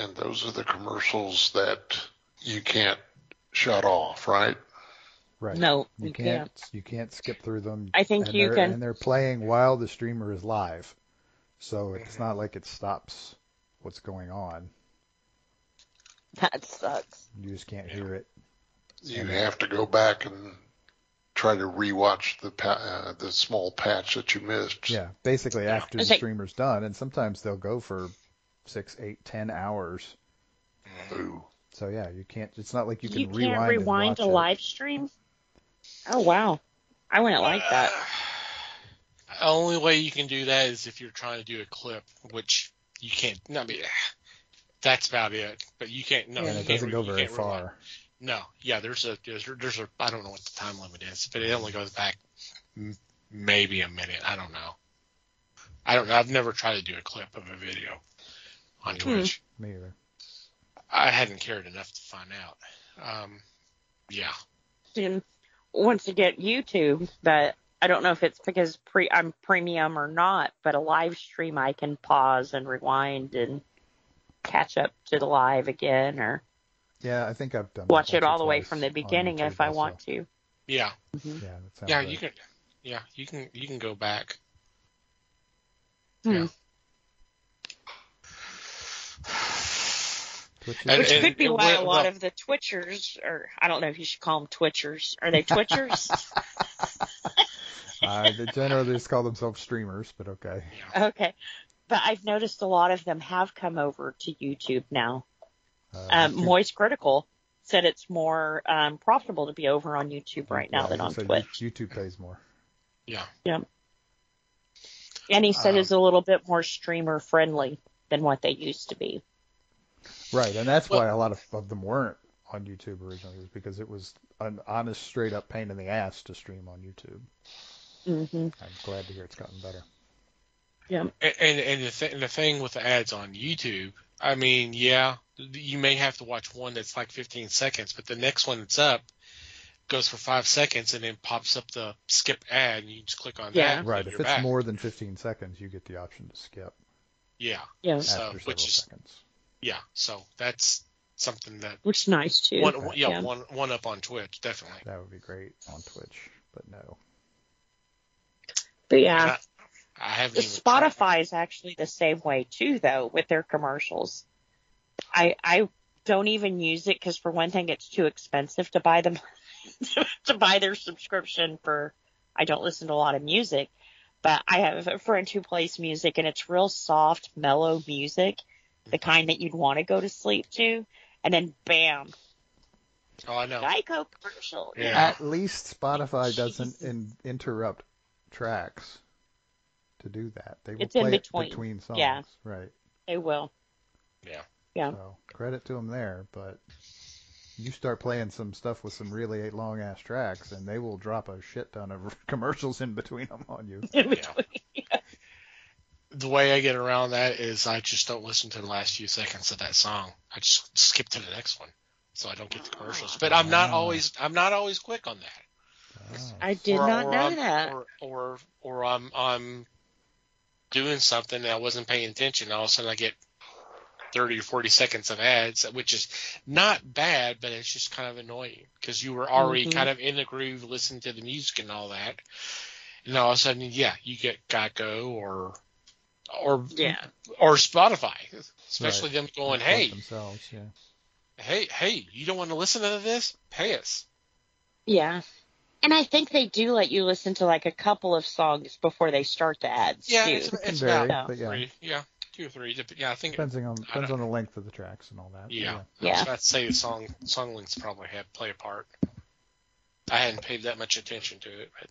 And those are the commercials that you can't shut off, right? Right. No, you can't. You can't skip through them. I think you can. And they're playing while the streamer is live. So it's not like it stops what's going on. That sucks. You just can't hear it. You have to go back and try to rewatch the small patch that you missed. Yeah, basically after the streamer's done, and sometimes they'll go for 6, 8, 10 hours. Ooh. So yeah, you can't. It's not like you can rewind. You can't rewind a live stream. Oh wow, I wouldn't like that. The only way you can do that is if you're trying to do a clip, which you can't. I mean, that's about it. But you can't. No, and it doesn't go very far. Rewind. No, yeah, there's a I don't know what the time limit is, but it only goes back maybe a minute. I don't know. I've never tried to do a clip of a video on Twitch. Me either. I hadn't cared enough to find out. Yeah. And once you get YouTube, but I don't know if it's because I'm premium or not, but a live stream I can pause and rewind and catch up to the live again, or I think I've done. Watch it all the way from the beginning if I want to. Yeah. Mm-hmm. Yeah. You can. Yeah, you can go back. Yeah. Which could be why a lot of the Twitchers, or I don't know if you should call them Twitchers. Are they Twitchers? They generally just call themselves streamers, but okay. Okay. But I've noticed a lot of them have come over to YouTube now. Moist Critical said it's more profitable to be over on YouTube right now than on Twitch. YouTube pays more. Yeah. Yeah. And he said it's a little bit more streamer friendly than what they used to be. Right, and that's why a lot of them weren't on YouTube originally, was because it was an honest, straight up pain in the ass to stream on YouTube. Mm-hmm. I'm glad to hear it's gotten better. Yeah. And the thing with the ads on YouTube, I mean, yeah, you may have to watch one that's like 15 seconds, but the next one that's up goes for 5 seconds and then pops up the skip ad, and you just click on that. Right. If it's back. more than 15 seconds, you get the option to skip. Yeah. Yeah. So, After several seconds. Yeah. So that's something that. Which is nice too. One up on Twitch, definitely. That would be great on Twitch, but no. But yeah. I haven't even Spotify is actually the same way too, though, with their commercials. I don't even use it because, for one thing, it's too expensive to buy them to buy their subscription for. I don't listen to a lot of music, but I have a friend who plays music, and it's real soft, mellow music, the kind that you'd want to go to sleep to, and then bam. Oh, I know. Geico commercial. Yeah. At least Spotify doesn't interrupt tracks to do that. They will play it between songs. Yeah. Right. They will. Yeah. Yeah. So credit to them there, but you start playing some stuff with some really long ass tracks, and they will drop a shit ton of commercials in between them on you. Yeah. The way I get around that is I just don't listen to the last few seconds of that song. I just skip to the next one, so I don't get the commercials. But I'm not always quick on that. I did not know that. Or I'm doing something and I wasn't paying attention. All of a sudden I get 30 or 40 seconds of ads, which is not bad, but it's just kind of annoying because you were already kind of in the groove listening to the music and all that. And all of a sudden, you get Geico or Spotify, especially them going, hey, hey, you don't want to listen to this? Pay us. Yeah. And I think they do let you listen to like a couple of songs before they start the ads. Yeah, too. it's vary, about but three. Yeah, 2 or 3. Yeah, I think depends on the length of the tracks and all that. Yeah. I was about to say the song lengths probably play a part. I hadn't paid that much attention to it, but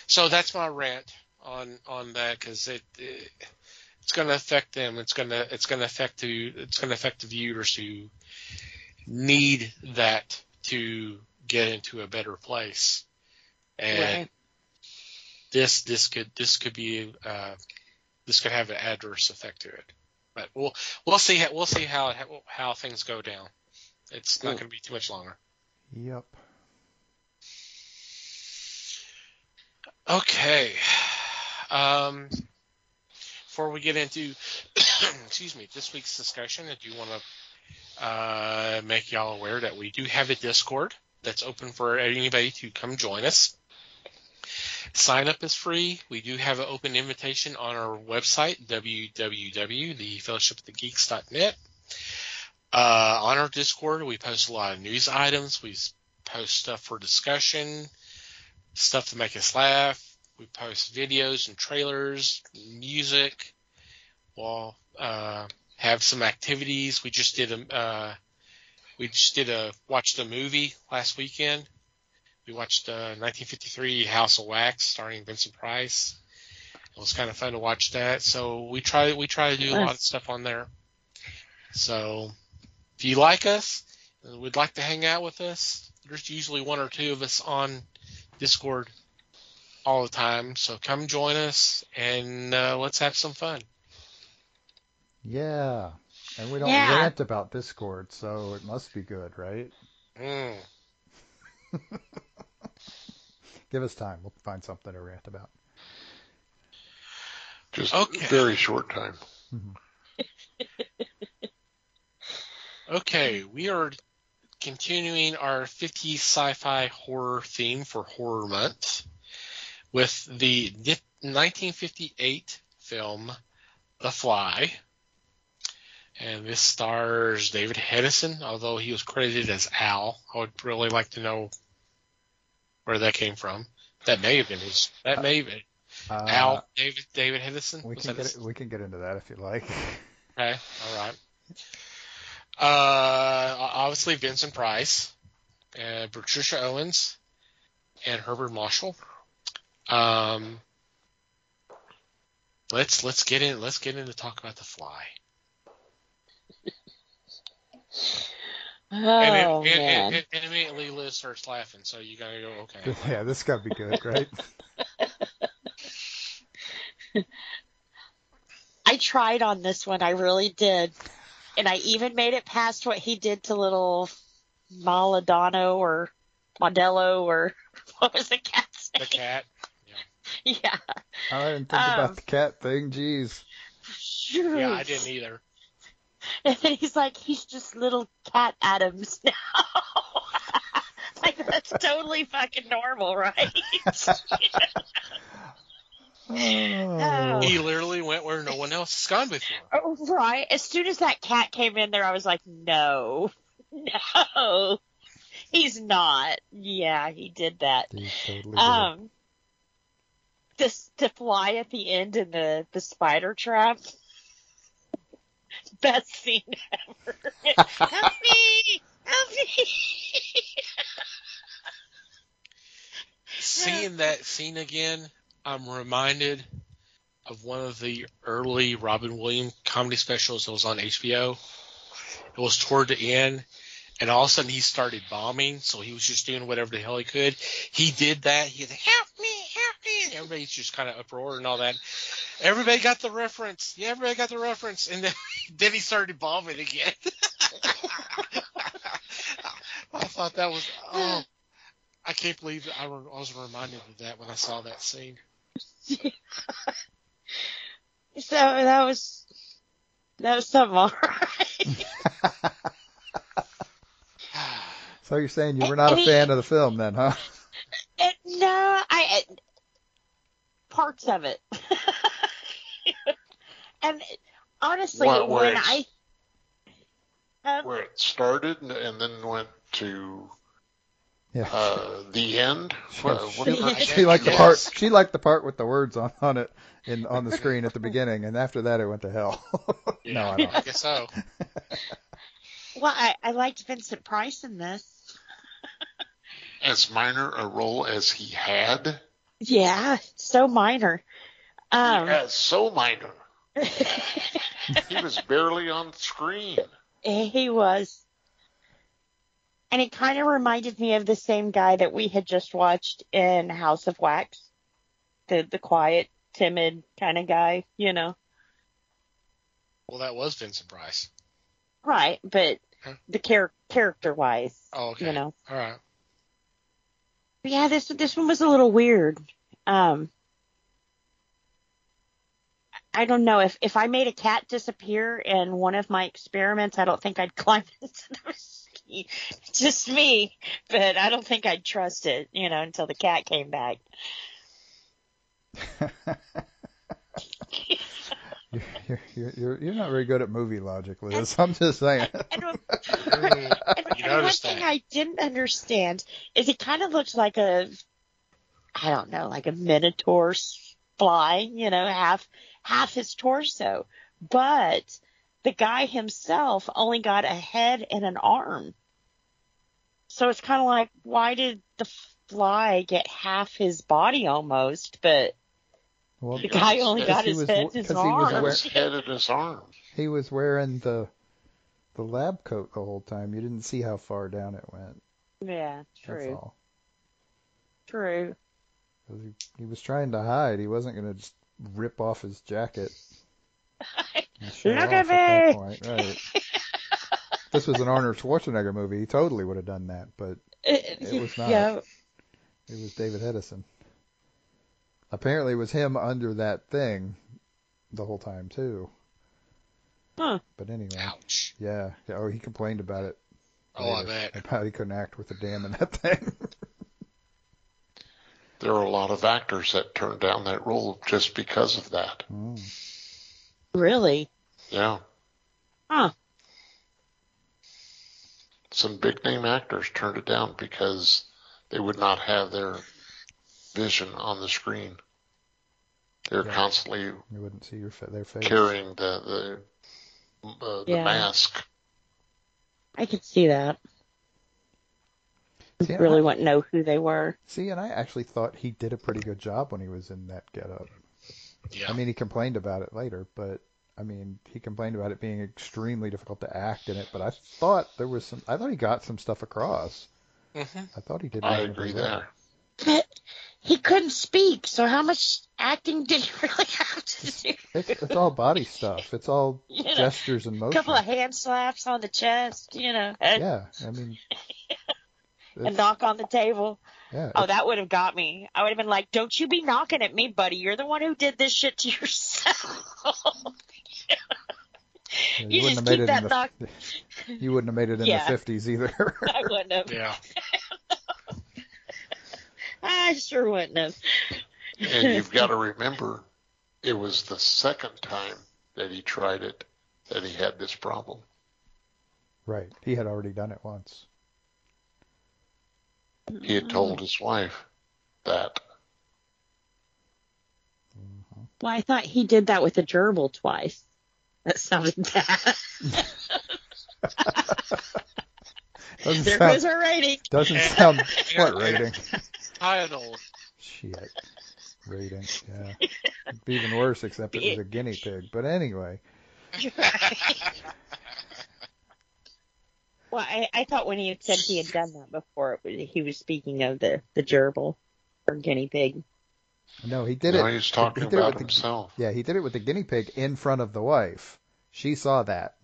so that's my rant on that because it's going to affect them. It's going to affect the viewers who need that to get into a better place, and this could have an adverse effect to it. But we'll see how things go down. It's not going to be too much longer. Yep. Okay. Before we get into this week's discussion, I do want to make y'all aware that we do have a Discord that's open for anybody to come join us. Sign up is free. We do have an open invitation on our website, www.thefellowshipofthegeeks.net. On our Discord, we post a lot of news items. We post stuff for discussion, stuff to make us laugh. We post videos and trailers, music. We'll have some activities. We just watched a movie last weekend. We watched 1953 House of Wax starring Vincent Price. It was kind of fun to watch that. So we try to do a lot of stuff on there. So if you like us and would like to hang out with us, there's usually 1 or 2 of us on Discord all the time. So come join us and let's have some fun. Yeah. And we don't rant about Discord, so it must be good, right? Give us time. We'll find something to rant about. Just a very short time. Okay, we are continuing our 50s sci-fi horror theme for Horror Month with the 1958 film The Fly. And this stars David Hedison, although he was credited as Al. I would really like to know where that came from. That may have been his. That may have been Al. David Hedison. We can get into that if you like. Okay. All right. Obviously Vincent Price, and Patricia Owens, and Herbert Marshall. Let's get in. Let's get into talk about The Fly. And immediately Liz starts laughing, so you gotta go, okay. Yeah, this gotta be good, right? I tried on this one, I really did. And I even made it past what he did to little Maladano or Modello or what was the cat's name? The cat. Yeah. I didn't think about the cat thing, jeez. Sure. Yeah, I didn't either. And then he's like, he's just little Cat Adams now. Like, that's totally fucking normal, right? Oh. He literally went where no one else has gone before. Oh, right. As soon as that cat came in there, I was like, no, he's not. Yeah, he did that. He totally did. The fly at the end in the spider trap. Best scene ever. Help me! Help me! Seeing that scene again, I'm reminded of one of the early Robin Williams comedy specials that was on HBO. It was toward the end, and all of a sudden he started bombing, so he was just doing whatever the hell he could. He did that. He was like, help me, and everybody's just kind of uproar and all that. Everybody got the reference. Yeah, everybody got the reference. And then he started bombing again. I thought that was, I can't believe I was reminded of that when I saw that scene. Yeah. So that was something, all right. So you're saying you were not a fan of the film then, huh? No, parts of it. And honestly, where it started and then went to the end. She liked the part. She liked the part with the words on it on the screen at the beginning, and after that it went to hell. Yeah, no, I don't. I guess so. Well, I liked Vincent Price in this. As minor a role as he had. Yeah, so minor. Yeah, so minor. He was barely on screen. He was. And it kind of reminded me of the same guy that we had just watched in House of Wax. The quiet, timid kind of guy, you know. Well, that was Vincent Price. Right, but the character-wise, oh, okay. You know. All right. But yeah, this one was a little weird. I don't know. If I made a cat disappear in one of my experiments, I don't think I'd climb into the machine. Just me. But I don't think I'd trust it, you know, until the cat came back. You're not very good at movie logic, Liz. I'm just saying. And one thing I didn't understand is it kind of looks like a minotaur fly, you know, half his torso. But the guy himself only got a head and an arm. So it's kind of like, why did the fly get half his body almost, but the guy only got his head and his arm? His head and his arm. He was wearing the lab coat the whole time. You didn't see how far down it went. Yeah, true. That's all. True. He was trying to hide. He wasn't going to just rip off his jacket. Look at me! That point. Right. If this was an Arnold Schwarzenegger movie, he totally would have done that, but it was not. Yeah. It was David Hedison. Apparently it was him under that thing the whole time, too. Huh. But anyway. Ouch. Yeah. Oh, he complained about it. Oh, I bet. About he couldn't act with the damn in that thing. There are a lot of actors that turned down that role just because of that. Mm. Really? Yeah. Huh. Some big name actors turned it down because they would not have their vision on the screen. They're constantly you wouldn't see their face carrying the mask. I could see that. See, really wouldn't know who they were. See, and I actually thought he did a pretty good job when he was in that getup. Yeah. I mean, he complained about it later, but I mean, he complained about it being extremely difficult to act in it, but I thought he got some stuff across. Mm-hmm. I thought he did I reasonably agree well. there. He couldn't speak, so how much acting did he really have to do? It's all body stuff. It's all gestures and A motion. couple of hand slaps on the chest, Yeah, I mean. A knock on the table. Yeah. Oh, that would have got me. I would have been like, don't you be knocking at me, buddy. You're the one who did this shit to yourself. Yeah, you just keep that knock. You wouldn't have made it in the 50s either. I wouldn't have. Yeah. I sure wouldn't have. And you've got to remember, it was the second time that he tried it that he had this problem. Right. He had already done it once. He had told his wife that. Mm-hmm. Well, I thought he did that with a gerbil twice. That sounded bad. There goes our rating. Doesn't sound what rating? Title. Shit. Rating. Yeah. It'd be even worse, except it was a guinea pig. But anyway. Well, I thought when he had said he had done that before, he was speaking of the gerbil or guinea pig. No, he did it. No, he's talking about himself. Yeah, he did it with the guinea pig in front of the wife. She saw that.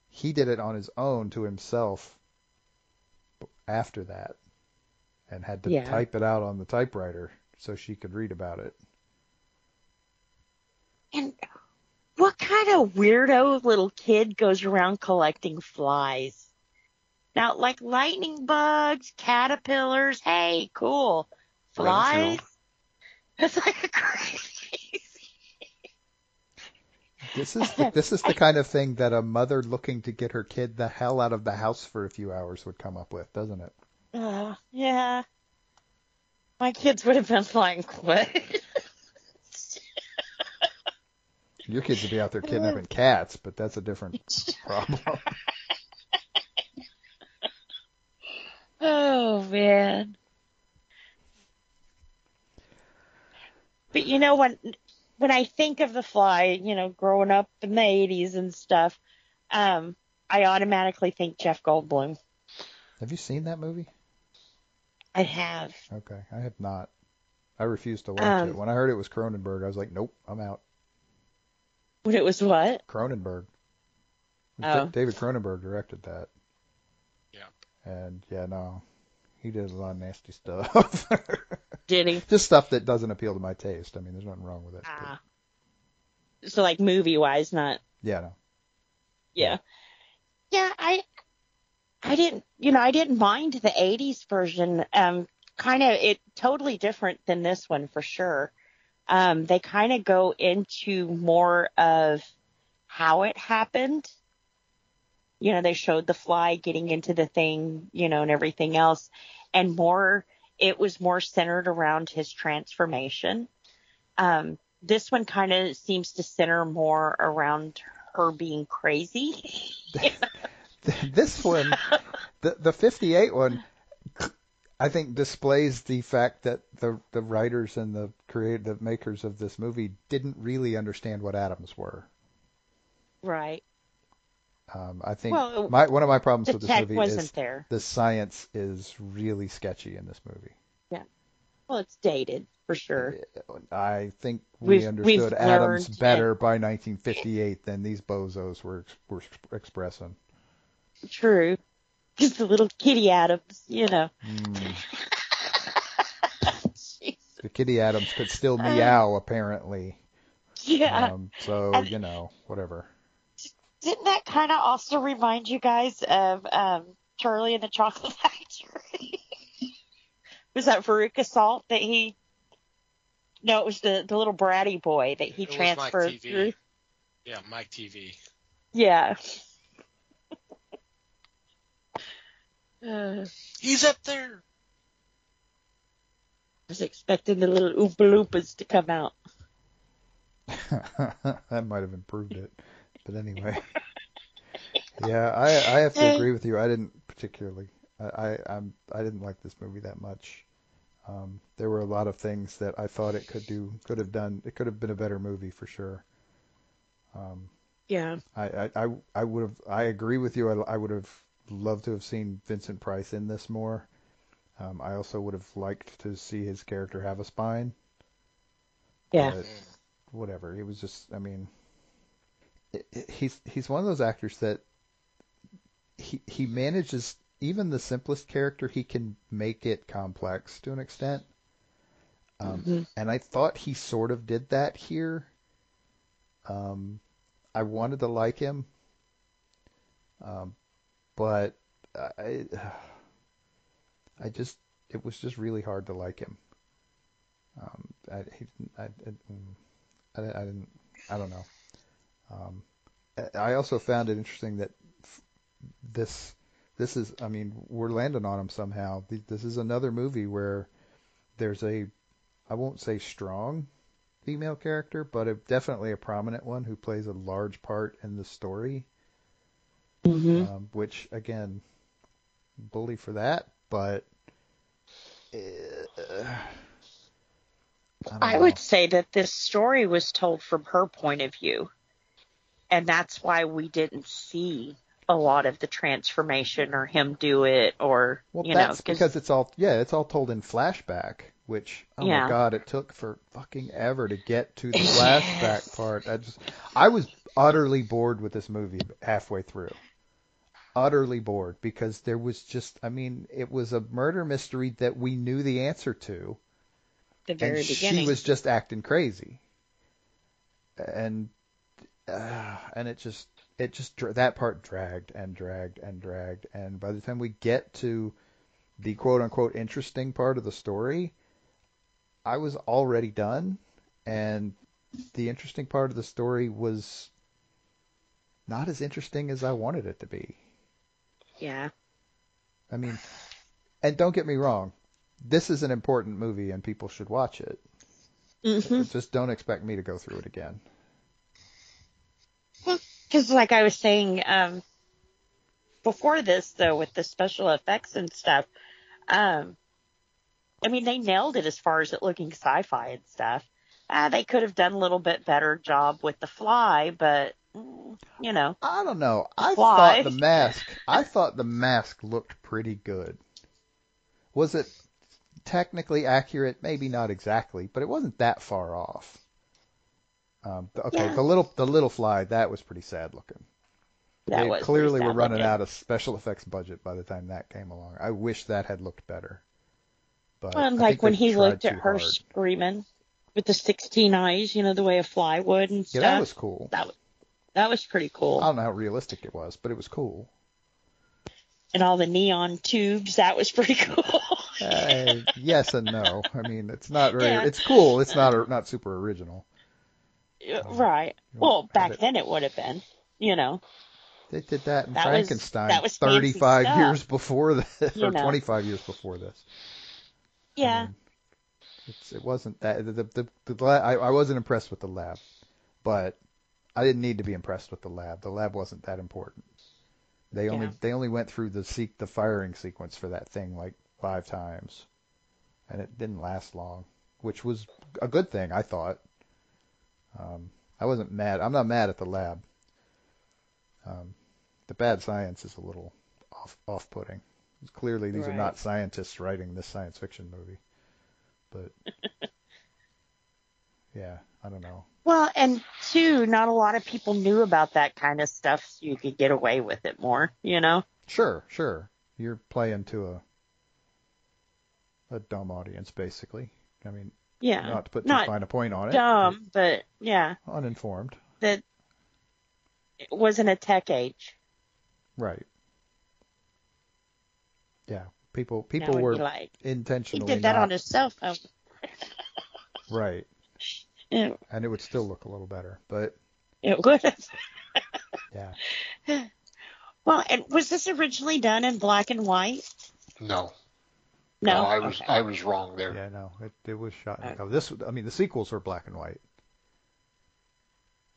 He did it on his own to himself after that and had to type it out on the typewriter so she could read about it. And what kind of weirdo little kid goes around collecting flies? Now, like lightning bugs, caterpillars, hey, cool. Flies? That's like crazy. This is the kind of thing that a mother looking to get her kid the hell out of the house for a few hours would come up with, doesn't it? Yeah. My kids would have been flying quick. Your kids would be out there kidnapping cats, but that's a different problem. Oh, man. But when I think of The Fly, growing up in the 80s and stuff, I automatically think Jeff Goldblum. Have you seen that movie? I have. Okay, I have not. I refused to watch it. When I heard it was Cronenberg, I was like, nope, I'm out. When it was what? Cronenberg. Oh. David Cronenberg directed that. Yeah. And no, he did a lot of nasty stuff. Did he? Just stuff that doesn't appeal to my taste. I mean, there's nothing wrong with it. So like movie-wise, not. Yeah, no. Yeah. Yeah, I didn't mind the 80s version. Kind of it totally different than this one for sure. They kind of go into more of how it happened. They showed the fly getting into the thing, and everything else, and it was more centered around his transformation. This one kind of seems to center more around her being crazy. This one, the 58 one, I think displays the fact that the writers and the makers of this movie didn't really understand what atoms were. Right. I think one of my problems with this movie is there. The science is really sketchy in this movie. Yeah. Well, it's dated for sure. I think we understood atoms better by 1958 than these bozos were expressing. True. Just the little kitty atoms, The kitty atoms could still meow, apparently. Yeah. Whatever. Didn't that kind of also remind you guys of Charlie and the Chocolate Factory? Was that Veruca Salt that he... No, it was the little bratty boy that he transferred through. Yeah, Mike TV. Yeah. He's up there. I was expecting the little Oompa Loompas to come out. That might have improved it. But anyway. Yeah, I have to agree with you. I didn't particularly. I didn't like this movie that much. There were a lot of things that I thought it could have done. It could have been a better movie for sure. Yeah. I would have. I agree with you. I would have loved to have seen Vincent Price in this more. I also would have liked to see his character have a spine. Yeah. But whatever. He was just. I mean, he's one of those actors that he manages even the simplest character. He can make it complex to an extent. And I thought he sort of did that here. I wanted to like him, but it was just really hard to like him. I don't know. I also found it interesting that this is, I mean, we're landing on him somehow. This is another movie where there's I won't say strong female character, but definitely a prominent one who plays a large part in the story. Which, again, bully for that, but I would say that this story was told from her point of view, and that's why we didn't see a lot of the transformation or him do it, or that's because it's all told in flashback. Which, my God, it took for fucking ever to get to the flashback part. I was utterly bored with this movie halfway through. Utterly bored, because there was just, I mean, it was a murder mystery that we knew the answer to. The very beginning. She was just acting crazy. And it just that part dragged and dragged and dragged. And by the time we get to the quote unquote interesting part of the story, I was already done, and the interesting part of the story was not as interesting as I wanted it to be. Yeah. I mean, and don't get me wrong, this is an important movie and people should watch it. Just don't expect me to go through it again. Because like I was saying before this, though, with the special effects and stuff, I mean, they nailed it as far as it looking sci-fi and stuff. They could have done a little bit better job with the fly, but, I don't know. I thought the mask looked pretty good. Was it technically accurate? Maybe not exactly, but it wasn't that far off. The little fly, that was pretty sad looking. They clearly were running out of special effects budget by the time that came along. I wish that had looked better. But like when he looked at her screaming with the 16 eyes, the way a fly would and stuff. Yeah, that was cool. That was pretty cool. I don't know how realistic it was, but it was cool. And all the neon tubes, that was pretty cool. Yes and no. I mean, it's not very. Yeah. It's cool. It's not super original. Right. Well, back then it would have been. They did that in Frankenstein. That was 35 years before this, or 25 years before this. Yeah. I mean, it wasn't that I wasn't impressed with the lab, but I didn't need to be impressed with the lab. The lab wasn't that important. They only went through the firing sequence for that thing like 5 times, and it didn't last long, which was a good thing, I thought. I wasn't mad. I'm not mad at the lab. The bad science is a little off-putting. Clearly, these are not scientists writing this science fiction movie. But, yeah, I don't know. Well, and two, not a lot of people knew about that kind of stuff, so you could get away with it more, Sure. You're playing to a dumb audience, basically. I mean, not to put too fine a point on it. Dumb, but yeah. Uninformed. That it wasn't a tech age. Right. Yeah. People were intentionally. He did that on his cell phone. Right. Yeah. And it would still look a little better, but it would. Yeah. Well, and was this originally done in black and white? No. No, I was wrong there. Yeah, no, it was shot in color. The sequels were black and white,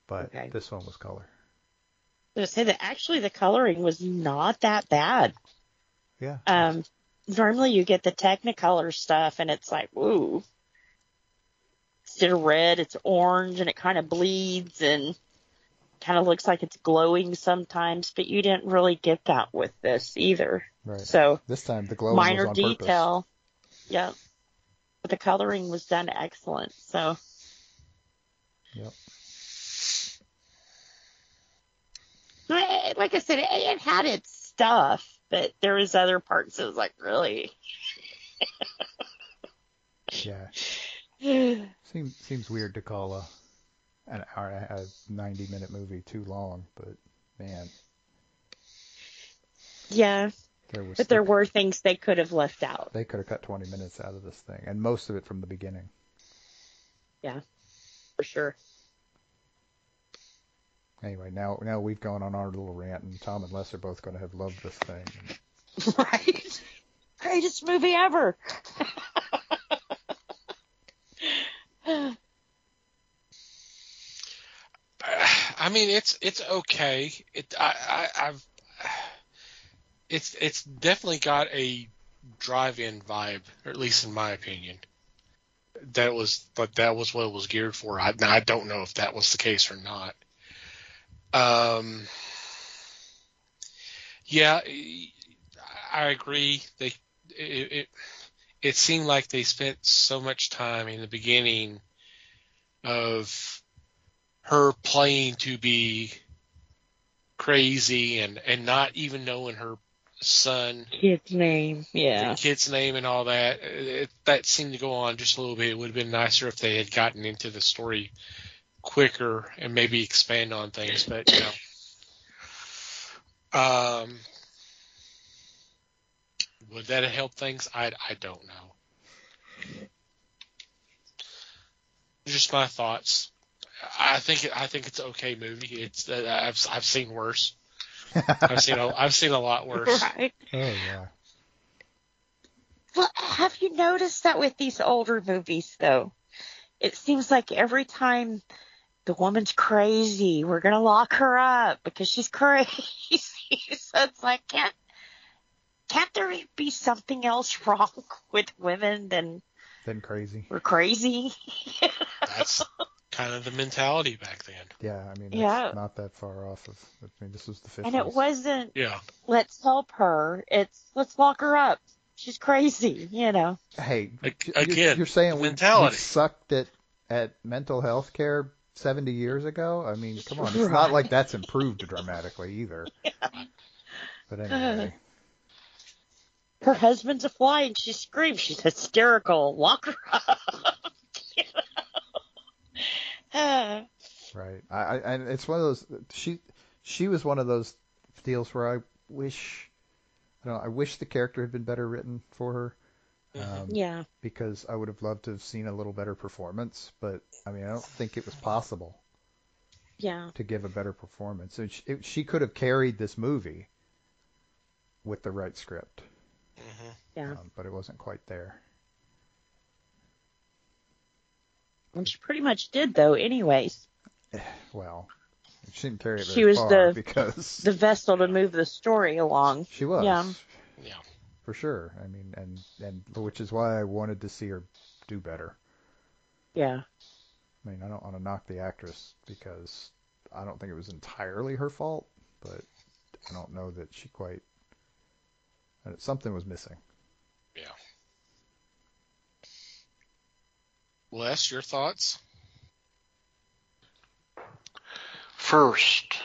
but this one was color. I was going to say that actually the coloring was not that bad. Yeah. Normally you get the Technicolor stuff, and it's like, ooh, instead of red, it's orange, and it kind of bleeds, and kind of looks like it's glowing sometimes, but you didn't really get that with this either. Right. So this time the glowing minor was on detail. purpose. Yeah. But the coloring was done excellent. So. Yep. Like I said, it had its stuff, but there was other parts that was like, really? Yeah. Seems weird to call a 90-minute movie too long, but man. Yeah. There were things they could have left out. They could have cut 20 minutes out of this thing, and most of it from the beginning. Yeah, for sure. Anyway, now we've gone on our little rant, and Tom and Les are both going to have loved this thing. Right. Greatest movie ever. I mean, it's okay. It's definitely got a drive-in vibe, or at least in my opinion. That was what it was geared for. I don't know if that was the case or not. Yeah, I agree. It seemed like they spent so much time in the beginning of her playing to be crazy and not even knowing her kid's name, the kid's name and all that. That seemed to go on just a little bit. It would have been nicer if they had gotten into the story quicker and maybe expand on things, but would that have helped things? I don't know. Just my thoughts. I think it's an okay movie. It's I've seen worse. I've seen a lot worse. Right. Oh yeah. Well, have you noticed that with these older movies though? It seems like every time the woman's crazy, we're gonna lock her up because she's crazy. So it's like, can't there be something else wrong with women than crazy? We're crazy. That's kind of the mentality back then. Yeah, I mean, it's not that far off of. I mean, this was the 50s. And it wasn't. Yeah. Let's help her. It's let's lock her up. She's crazy, Hey, again, you're saying we mentality. sucked at mental health care 70 years ago? I mean, come on. It's not like that's improved dramatically either. Yeah. But anyway. Her husband's a fly and she screams. She's hysterical. Lock her up. Right. And it's one of those. She was one of those deals where I wish the character had been better written for her. Yeah. Because I would have loved to have seen a little better performance, but I mean, I don't think it was possible. Yeah. To give a better performance, so she could have carried this movie with the right script. Mm-hmm. Yeah. But it wasn't quite there. And she pretty much did, though, anyways. Well, she didn't carry it very far because the vessel to move the story along. She was. Yeah. For sure. I mean, and which is why I wanted to see her do better. Yeah. I mean, I don't want to knock the actress because I don't think it was entirely her fault, but I don't know that she quite. Something was missing. Yeah. Les, your thoughts? First,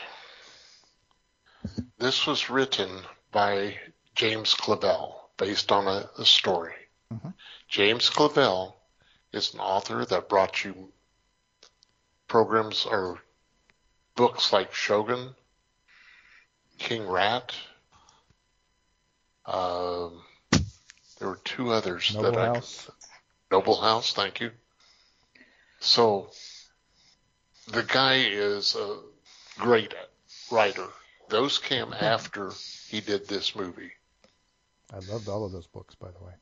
this was written by James Clavell, based on a story. Mm-hmm. James Clavell is an author that brought you programs or books like Shogun, King Rat. There were two others. Noble House, thank you. So, the guy is a great writer. Those came after he did this movie. I loved all of those books, by the way.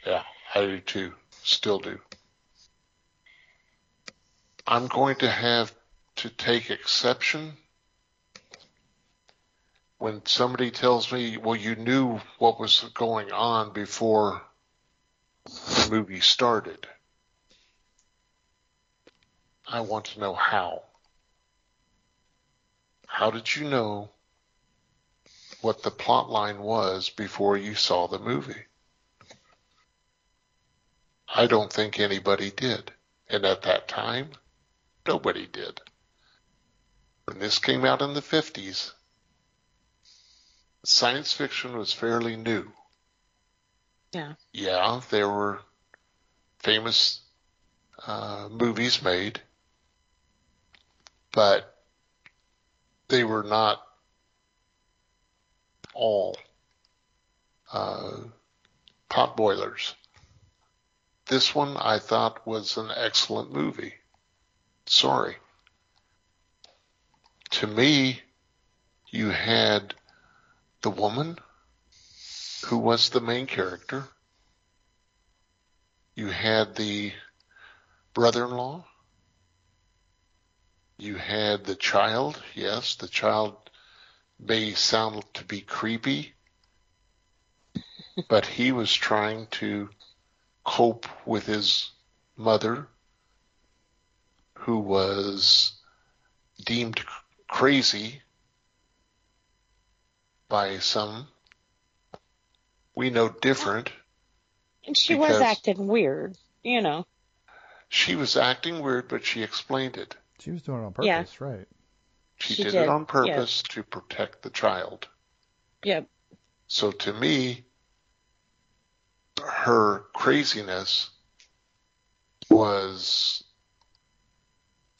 Yeah, I do too. Still do. I'm going to have to take exception when somebody tells me, well, you knew what was going on before the movie started. I want to know how. How did you know what the plot line was before you saw the movie? I don't think anybody did. And at that time, nobody did. When this came out in the 50s, science fiction was fairly new. Yeah. Yeah, there were famous movies made, but they were not all pot boilers. This one I thought was an excellent movie. Sorry. To me, you had the woman who was the main character. You had the brother-in-law. You had the child. Yes, the child may sound to be creepy, but he was trying to cope with his mother, who was deemed crazy by some. We know different. And she was acting weird, you know. She was acting weird, but she explained it. She was doing it on purpose, right? She did it on purpose to protect the child. Yep. So to me, her craziness was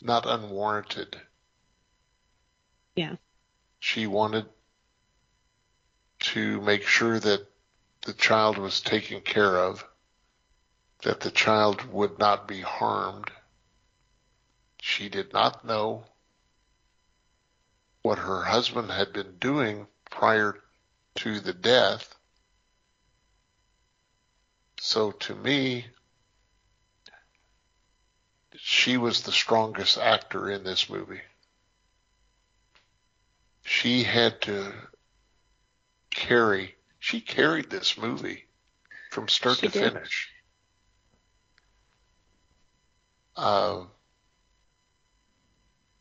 not unwarranted. Yeah. She wanted to make sure that the child was taken care of, that the child would not be harmed. She did not know what her husband had been doing prior to the death. So to me, she was the strongest actor in this movie. She had to she carried this movie from start to finish.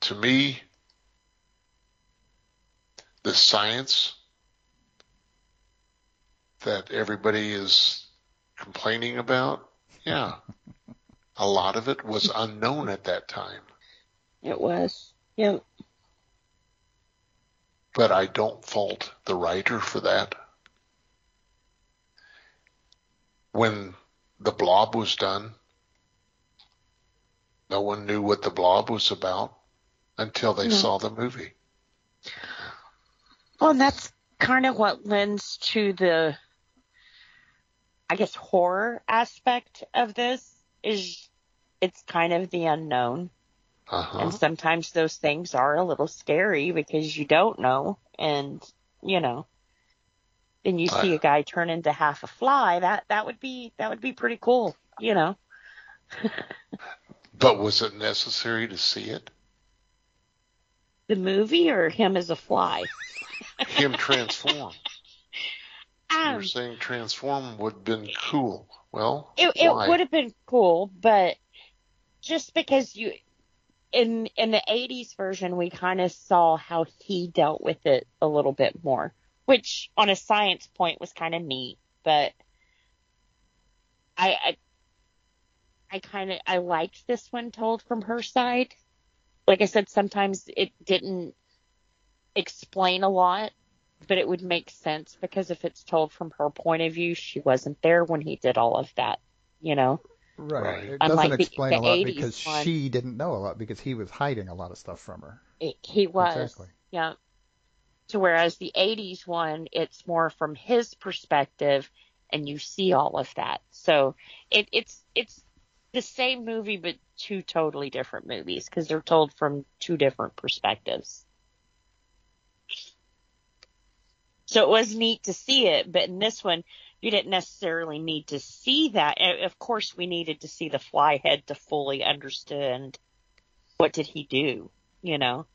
To me, the science that everybody is complaining about, yeah, a lot of it was unknown at that time. It was, yep. But I don't fault the writer for that. When The Blob was done, no one knew what The Blob was about until they saw the movie. Well, and that's kind of what lends to the, I guess, horror aspect of this, is it's kind of the unknown. Uh-huh. And sometimes those things are a little scary because you don't know. And, you know, then you see a guy turn into half a fly. That would be pretty cool, you know. But was it necessary to see it? The movie or him as a fly? Him transform. You were saying transform would have been cool. Well, it would have been cool, but just because in the 80s version, we kind of saw how he dealt with it a little bit more, which on a science point was kind of neat, but I liked this one told from her side. Like I said, sometimes it didn't explain a lot, but it would make sense because if it's told from her point of view, she wasn't there when he did all of that, you know? Right. It doesn't explain a lot because she didn't know a lot because he was hiding a lot of stuff from her. He was. Exactly. Yeah. So whereas the 80s one, it's more from his perspective and you see all of that. So it's the same movie, but two totally different movies because they're told from two different perspectives. So it was neat to see it, but in this one, you didn't necessarily need to see that. Of course, we needed to see the fly head to fully understand what did he do, you know.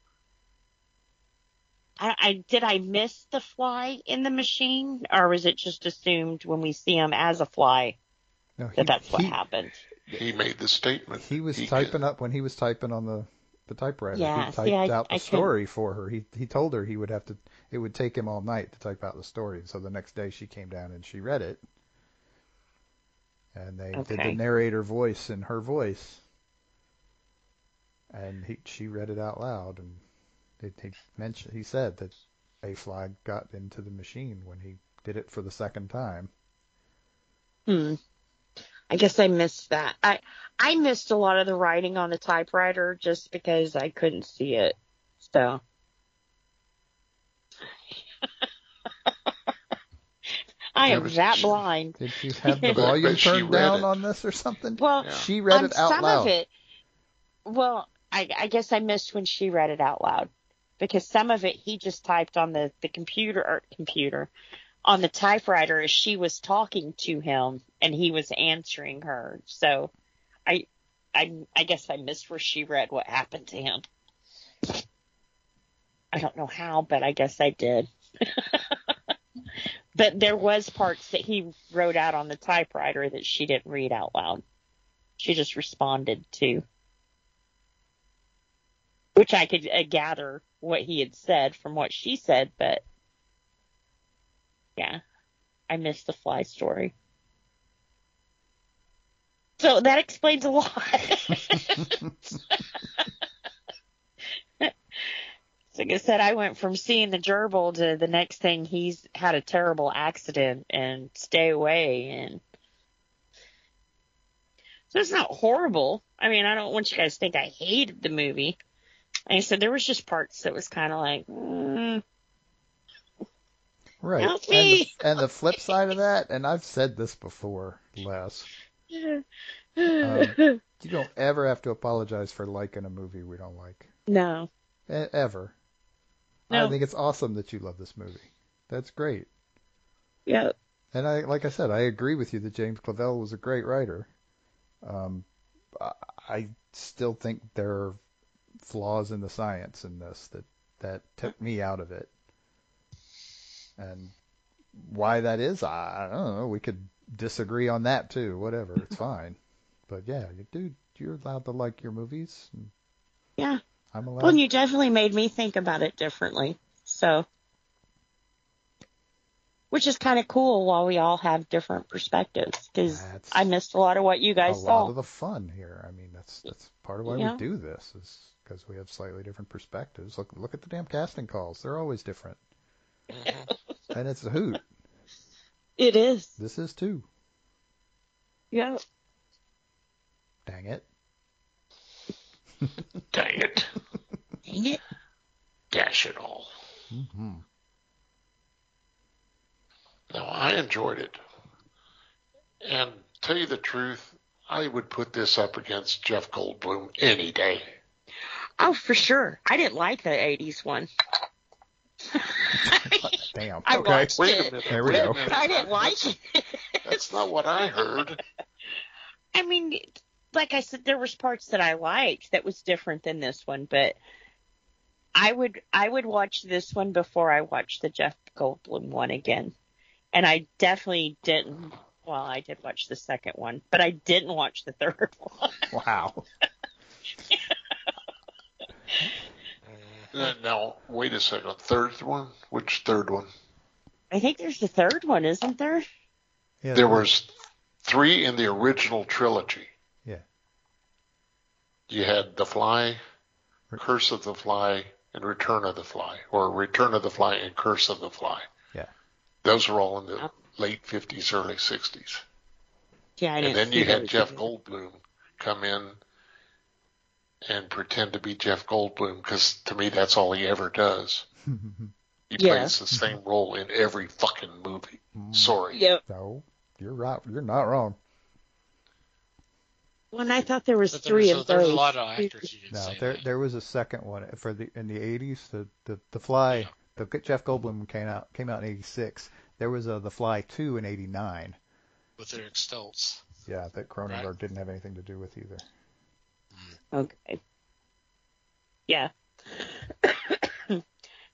Did I miss the fly in the machine, or was it just assumed when we see him as a fly that's what happened? He made the statement. He was typing up when he was typing on the the typewriter. Yeah, He typed out the story for her. He told her it would take him all night to type out the story. So the next day she came down and she read it. And they did the narrator voice in her voice. And she read it out loud, and he said that a fly got into the machine when he did it for the second time. I guess I missed that. I missed a lot of the writing on the typewriter just because I couldn't see it. So I am that blind. Did you have the volume turned down on this or something? Well, she read it out some loud. Of it, well, I guess I missed when she read it out loud, because some of it he just typed on the computer on the typewriter as she was talking to him, and he was answering her. So I guess I missed where she read what happened to him. I don't know how, but I guess I did. But there was parts that he wrote out on the typewriter that she didn't read out loud. She just responded to, which I could gather what he had said from what she said, but yeah, I missed the fly story. So that explains a lot. Like I said, I went from seeing the gerbil to the next thing he's had a terrible accident and stay away. And so it's not horrible. I mean, I don't want you guys to think I hated the movie. Like I said, there was just parts that was kind of like, right. Help me. And the flip side of that, and I've said this before, Les, you don't ever have to apologize for liking a movie we don't like. No. Ever. No. I think it's awesome that you love this movie. That's great. Yeah. And like I said, I agree with you that James Clavell was a great writer. I still think there are flaws in the science in this that took me out of it. And why that is, I don't know. We could disagree on that too. Whatever, it's fine. But yeah, dude, you're allowed to like your movies. Yeah. I'm allowed. Well, you definitely made me think about it differently. So, which is kind of cool while we all have different perspectives, because I missed a lot of what you guys saw. A lot of the fun here. I mean, that's part of why we do this, is because we have slightly different perspectives. Look at the damn casting calls. They're always different. And it's a hoot. It is. This is too. Yeah. Dang it. Dang it. Dang it. Dash it all. Mm-hmm. No, I enjoyed it. And tell you the truth, I would put this up against Jeff Goldblum any day. Oh, for sure. I didn't like the 80s one. Damn. I okay. watched Wait it. a minute. There we go. I didn't like it. That's not what I heard. I mean, like I said, there was parts that I liked that was different than this one, but I would watch this one before I watched the Jeff Goldblum one again. And I definitely didn't. Well, I did watch the second one, but I didn't watch the third one. Wow. Now, wait a second. Third one? Which third one? I think there's the third one, isn't there? Yeah, there was 3 in the original trilogy. Yeah. You had The Fly, Curse of the Fly, and Return of the Fly, or Return of the Fly and Curse of the Fly. Yeah. Those were all in the late 50s, early 60s. Yeah, and then you had Jeff Goldblum come in and pretend to be Jeff Goldblum, because to me that's all he ever does. He plays the same role in every fucking movie. Sorry. Yep. No, you're right. You're not wrong. Well, I thought there was 3 of those. There's a lot of actors you can say that. There was a second one in the 80s. The Fly, the Jeff Goldblum came out in 86. There was The Fly 2 in 89. With Eric Stoltz. Yeah, that Cronenberg didn't have anything to do with either. Okay. Yeah.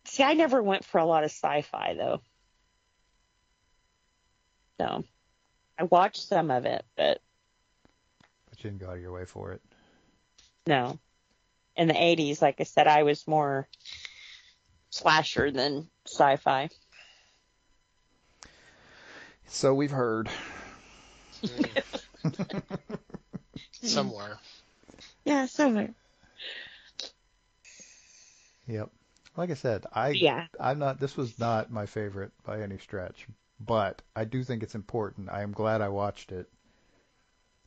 See, I never went for a lot of sci-fi, though. So, I watched some of it, but you didn't go out of your way for it. No. in the 80s, like I said, I was more slasher than sci-fi. So we've heard. Somewhere. Yeah, somewhere. Yep. Like I said, I'm not. This was not my favorite by any stretch, but I do think it's important. I am glad I watched it,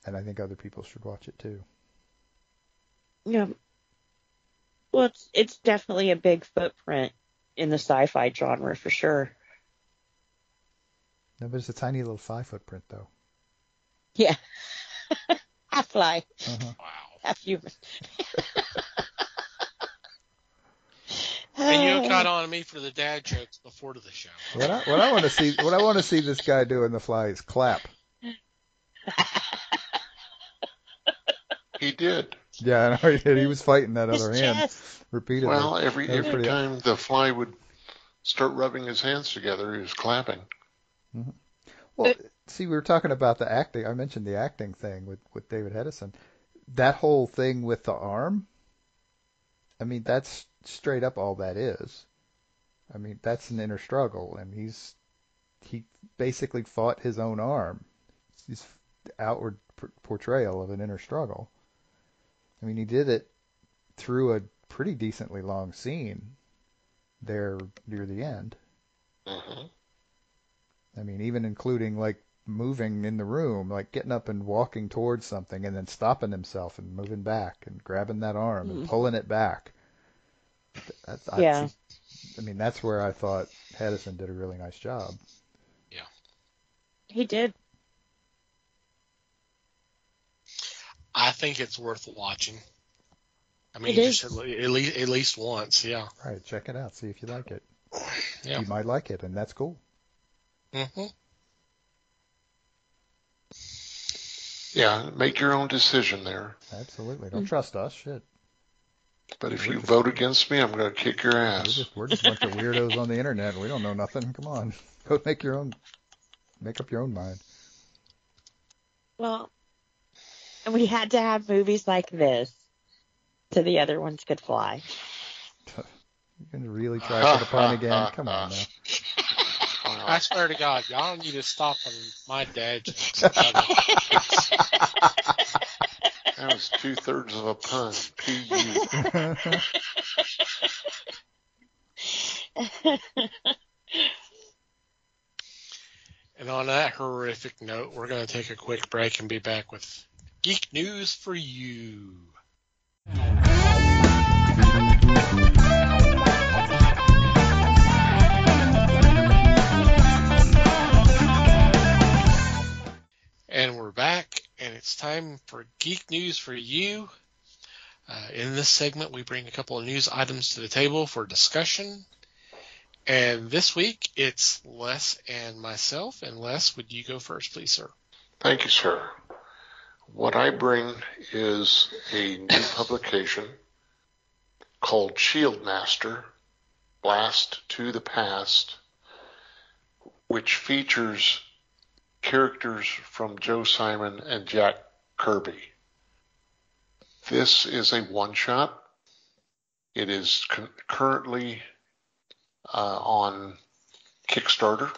and I think other people should watch it too. Yeah. Well, it's definitely a big footprint in the sci-fi genre for sure. No, but it's a tiny little fly footprint, though. Yeah. Half fly. Wow. Half human. And you got on me for the dad jokes before the show. What I want to see this guy do in The Fly is clap. He did. Yeah, I know he did. He was fighting that other hand repeatedly. Well, every time the fly would start rubbing his hands together, he was clapping. Mm-hmm. Well, see, we were talking about the acting. I mentioned the acting thing with David Hedison. That whole thing with the arm, I mean, that's straight up all that is. I mean, that's an inner struggle, and he basically fought his own arm. His outward portrayal of an inner struggle. I mean, he did it through a pretty decently long scene there near the end. Mm-hmm. I mean, even including like moving in the room, like getting up and walking towards something and then stopping himself and moving back and grabbing that arm and pulling it back. Yeah. I mean, that's where I thought Hedison did a really nice job. Yeah. He did. I think it's worth watching. I mean, just at least once, yeah. All right, check it out. See if you like it. Yeah. You might like it, and that's cool. Mm-hmm. Yeah, make your own decision there. Absolutely. Don't trust us. Shit. But if you vote against me, I'm going to kick your ass. We're just a bunch of weirdos on the internet. We don't know nothing. Come on. Go make up your own mind. Well, and we had to have movies like this so the other ones could fly. You're going to really try for the pun again? Come on now. I swear to God, y'all need to stop on my dad jokes. That was 2/3 of a pun. P.U. And on that horrific note, we're going to take a quick break and be back with Geek News for You. And we're back, and it's time for Geek News for You. In this segment, we bring a couple of news items to the table for discussion. And this week, it's Les and myself. And Les, would you go first, please, sir? Thank you, sir. What I bring is a new publication called Shieldmaster, Blast to the Past, which features characters from Joe Simon and Jack Kirby. This is a one-shot. It is currently on Kickstarter.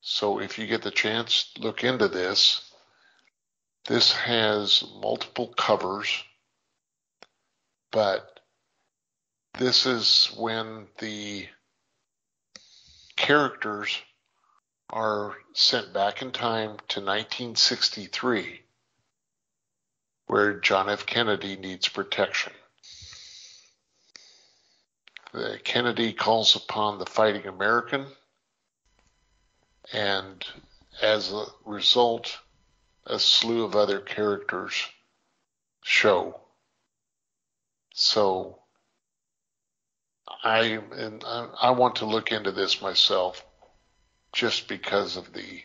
So if you get the chance, look into this. This has multiple covers, but this is when the characters are sent back in time to 1963, where John F. Kennedy needs protection. Kennedy calls upon the fighting American, and as a result, a slew of other characters show. So I want to look into this myself, just because of the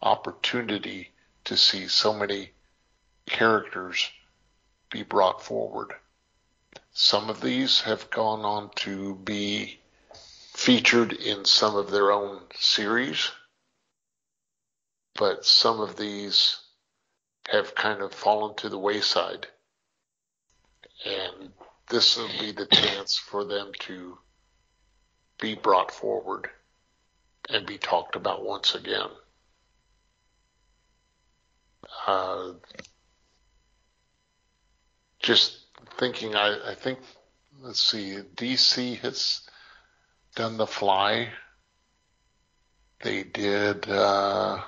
opportunity to see so many characters be brought forward. Some of these have gone on to be featured in some of their own series, but some of these have kind of fallen to the wayside. And this will be the chance for them to be brought forward and be talked about once again. Just thinking, I think, let's see, DC has done The Fly. They did, I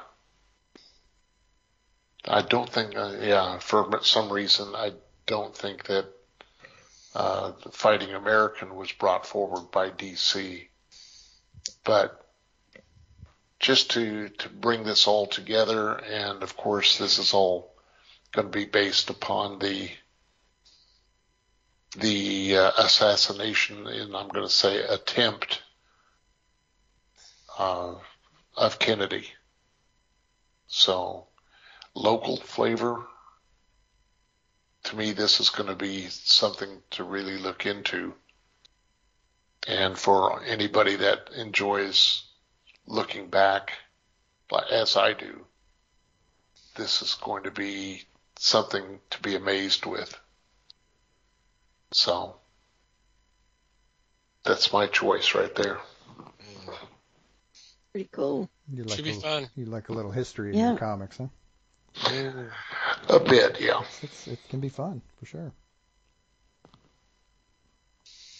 don't think, for some reason, I don't think that Fighting American was brought forward by DC. But just to bring this all together, and of course this is all going to be based upon the assassination, and I'm going to say attempt of Kennedy. So local flavor, to me this is going to be something to really look into. And for anybody that enjoys looking back, as I do, this is going to be something to be amazed with. So that's my choice right there. Pretty cool. Should be fun. You like a little history in your comics, huh? A bit, yeah. It can be fun, for sure.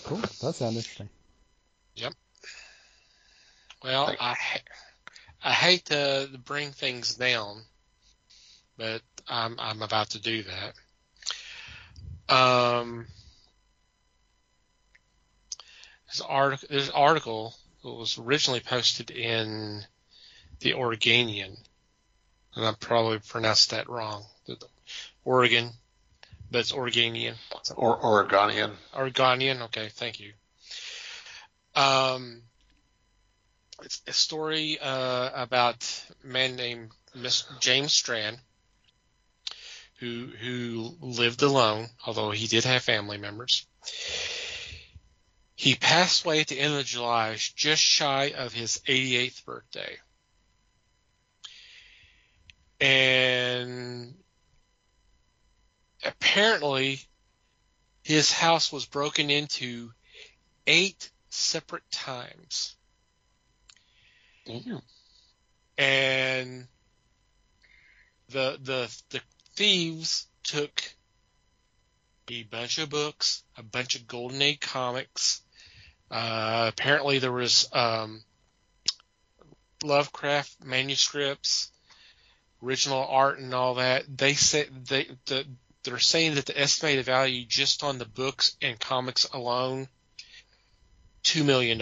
Cool. That sounds interesting. Yep. Well, I hate to bring things down, but I'm about to do that. There's an article that was originally posted in the Oregonian, and I probably pronounced that wrong. Oregon, but it's Oregonian. Oregonian. Oregonian. Okay, thank you. It's a story about a man named James Strand, who lived alone, although he did have family members. He passed away at the end of July, just shy of his 88th birthday. And apparently his house was broken into 8 separate times. Damn. And the thieves took a bunch of books, a bunch of Golden Age comics. Apparently there was Lovecraft manuscripts, original art, and all that. They said they're saying that the estimated value just on the books and comics alone, $2 million.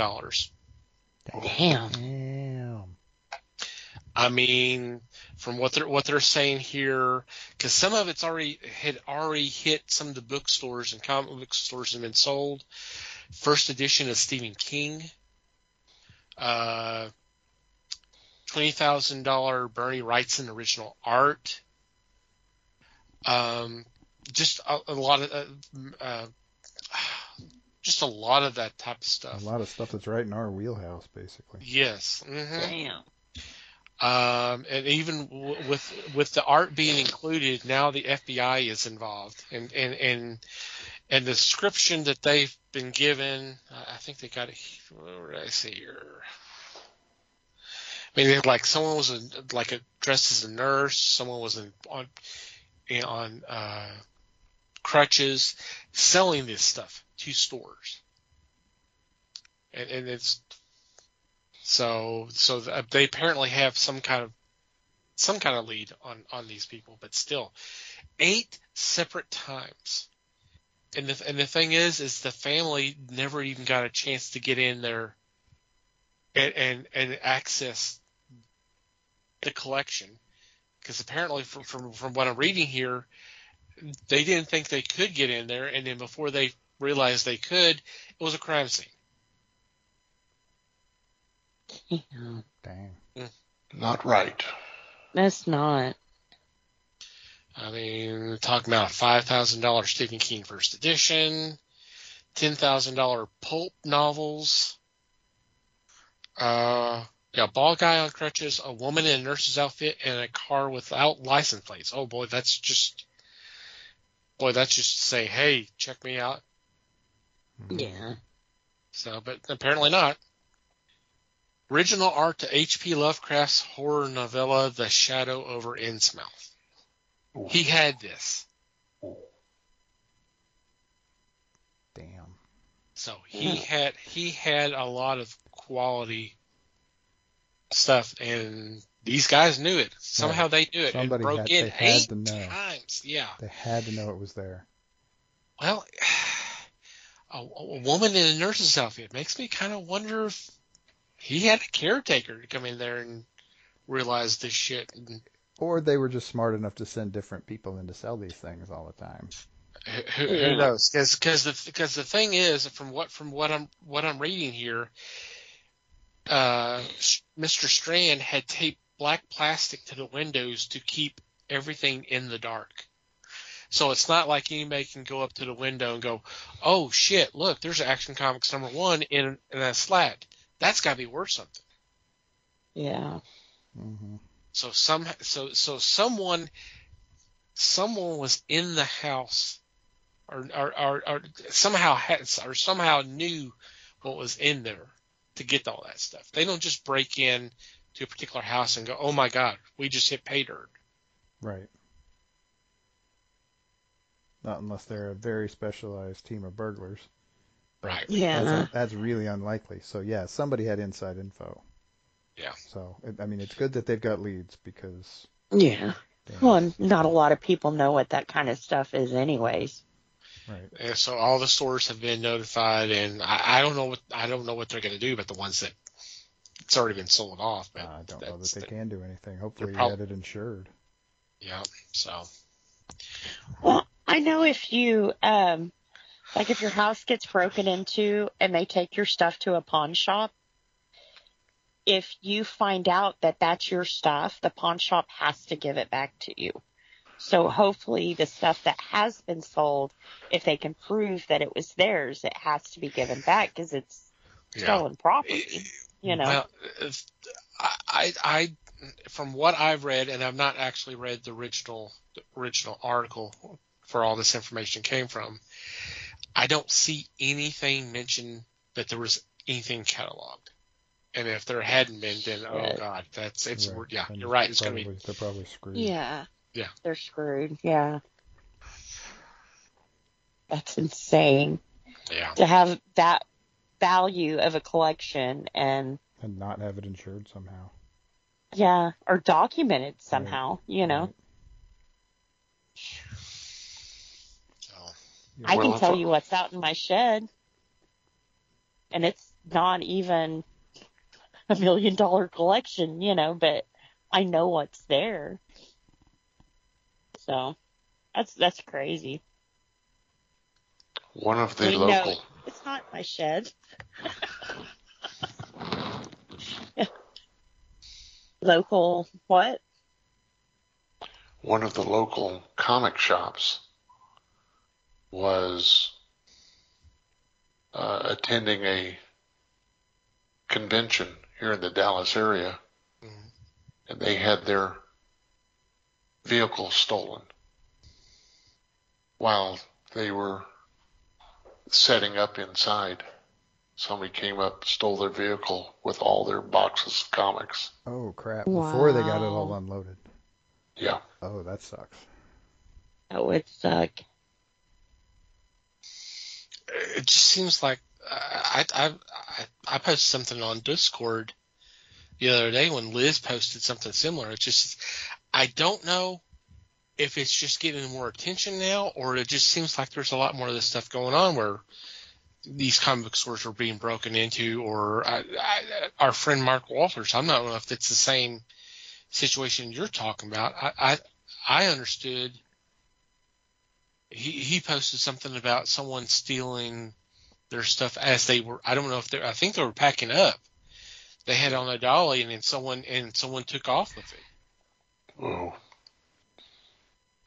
Damn. I mean, from what they're saying here, because some of it's had already hit some of the bookstores and comic book stores and been sold. First edition of Stephen King, $20,000 Bernie Wrightson original art. Just a lot of that type of stuff. A lot of stuff that's right in our wheelhouse, basically. Yes. Mm-hmm. Damn. And even with the art being included, now the FBI is involved, and the description that they've been given, I think they got it. What did I see here? I mean, like someone was dressed as a nurse, someone was on crutches, selling this stuff to stores, and it's. So they apparently have some kind of lead on these people, but still, 8 separate times. And the thing is the family never even got a chance to get in there and access the collection, because apparently from what I'm reading here, they didn't think they could get in there, and then before they realized they could, it was a crime scene. Dang. Not right. That's not. I mean, talking about $5,000 Stephen King first edition, $10,000 pulp novels, bald guy on crutches, a woman in a nurse's outfit, and a car without license plates. Oh boy, that's just Boy, that's just to say, hey, check me out. Yeah. So, but apparently not. Original art to H.P. Lovecraft's horror novella, The Shadow over Innsmouth. He had this. Damn. So he had a lot of quality stuff, and these guys knew it. Somehow they knew it. Somebody it broke in 8 times. Yeah. They had to know it was there. Well, a woman in a nurse's outfit makes me kind of wonder if he had a caretaker to come in there and realize this shit. Or they were just smart enough to send different people in to sell these things all the time. Who knows? Because the thing is, from what I'm reading here, Mr. Strand had taped black plastic to the windows to keep everything in the dark. So it's not like anybody can go up to the window and go, "Oh shit! Look, there's Action Comics #1 in a slat. That's got to be worth something." Yeah. Mm-hmm. So someone was in the house, or somehow knew what was in there to get all that stuff. They don't just break in to a particular house and go, "Oh my God, we just hit pay dirt." Right. Not unless they're a very specialized team of burglars. Right. Yeah. That's really unlikely. So yeah, somebody had inside info. Yeah. So it's good that they've got leads because. Yeah. Damn. Well, not a lot of people know what that kind of stuff is, anyways. Right. And so all the stores have been notified, and I don't know what they're going to do, but the ones that it's already been sold off. But I don't know that they can do anything. Hopefully, you had it insured. Yeah. So. Well, I know if you, like if your house gets broken into and they take your stuff to a pawn shop, if you find out that that's your stuff, the pawn shop has to give it back to you. So hopefully the stuff that has been sold, if they can prove that it was theirs, it has to be given back because it's stolen property, you know. Well, I from what I've read, and I've not actually read the original article for all this information came from, I don't see anything mentioned that there was anything cataloged. And if there hadn't been, then oh god, it's right. Yeah, and you're right. It's they're probably screwed. Yeah. Yeah. They're screwed. Yeah. That's insane. Yeah. To have that value of a collection and not have it insured somehow. Yeah, or documented somehow, right. You know. Right. I can tell you what's out in my shed, and it's not even $1 million collection, you know, but I know what's there. So that's crazy. One of the local. No, it's not my shed. Local what? One of the local comic shops was attending a convention here in the Dallas area, and they had their vehicle stolen while they were setting up inside. Somebody came up, stole their vehicle with all their boxes of comics. Oh, crap. Wow. Before they got it all unloaded. Yeah. Oh, that sucks. That would suck. It just seems like I posted something on Discord the other day when Liz posted something similar. It's just, I don't know if it's just getting more attention now, or it just seems like there's a lot more of this stuff going on where these comic book stores are being broken into, or our friend Mark Walters, I don't know if it's the same situation you're talking about. I understood he posted something about someone stealing their stuff as they were, I don't know if I think they were packing up. They had on a dolly, and then someone took off with it. Oh.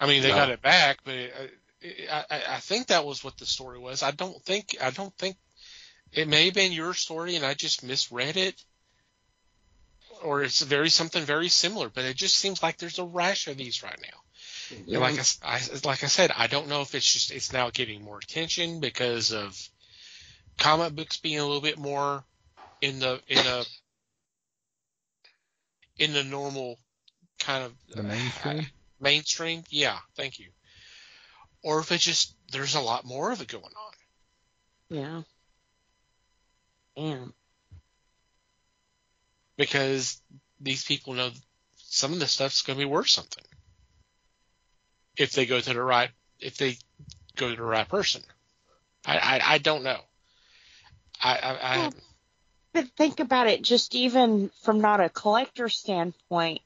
I mean, they got it back, but I think that was what the story was. I don't think it may have been your story, and I just misread it, or it's something very similar. But it just seems like there's a rash of these right now. Yeah. Like I said, I don't know if it's now getting more attention because of comic books being a little bit more in the normal kind of the mainstream. Mainstream, yeah, thank you. Or if it's just there's a lot more of it going on. Yeah. Damn. Because these people know some of the stuff's going to be worth something if they go to the right person. I don't know. But think about it, just even from not a collector standpoint,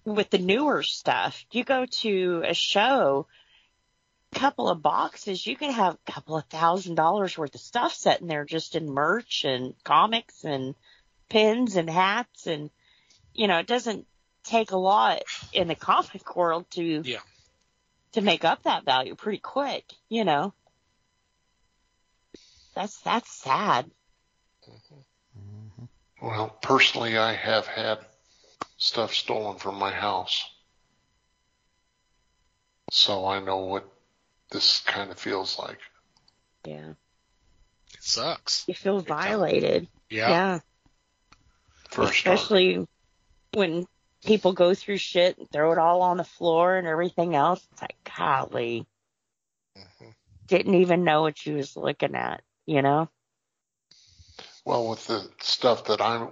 with the newer stuff. You go to a show, a couple of boxes, you can have a couple of $1,000s worth of stuff sitting there just in merch and comics and pins and hats, and it doesn't take a lot in the comic world to make up that value pretty quick. That's sad. Well, personally, I have had stuff stolen from my house, so I know what this kind of feels like. Yeah, it sucks. You feel violated. Yeah. Especially when people go through shit and throw it all on the floor and everything else. It's like, golly, didn't even know what you was looking at, Well, with the stuff that I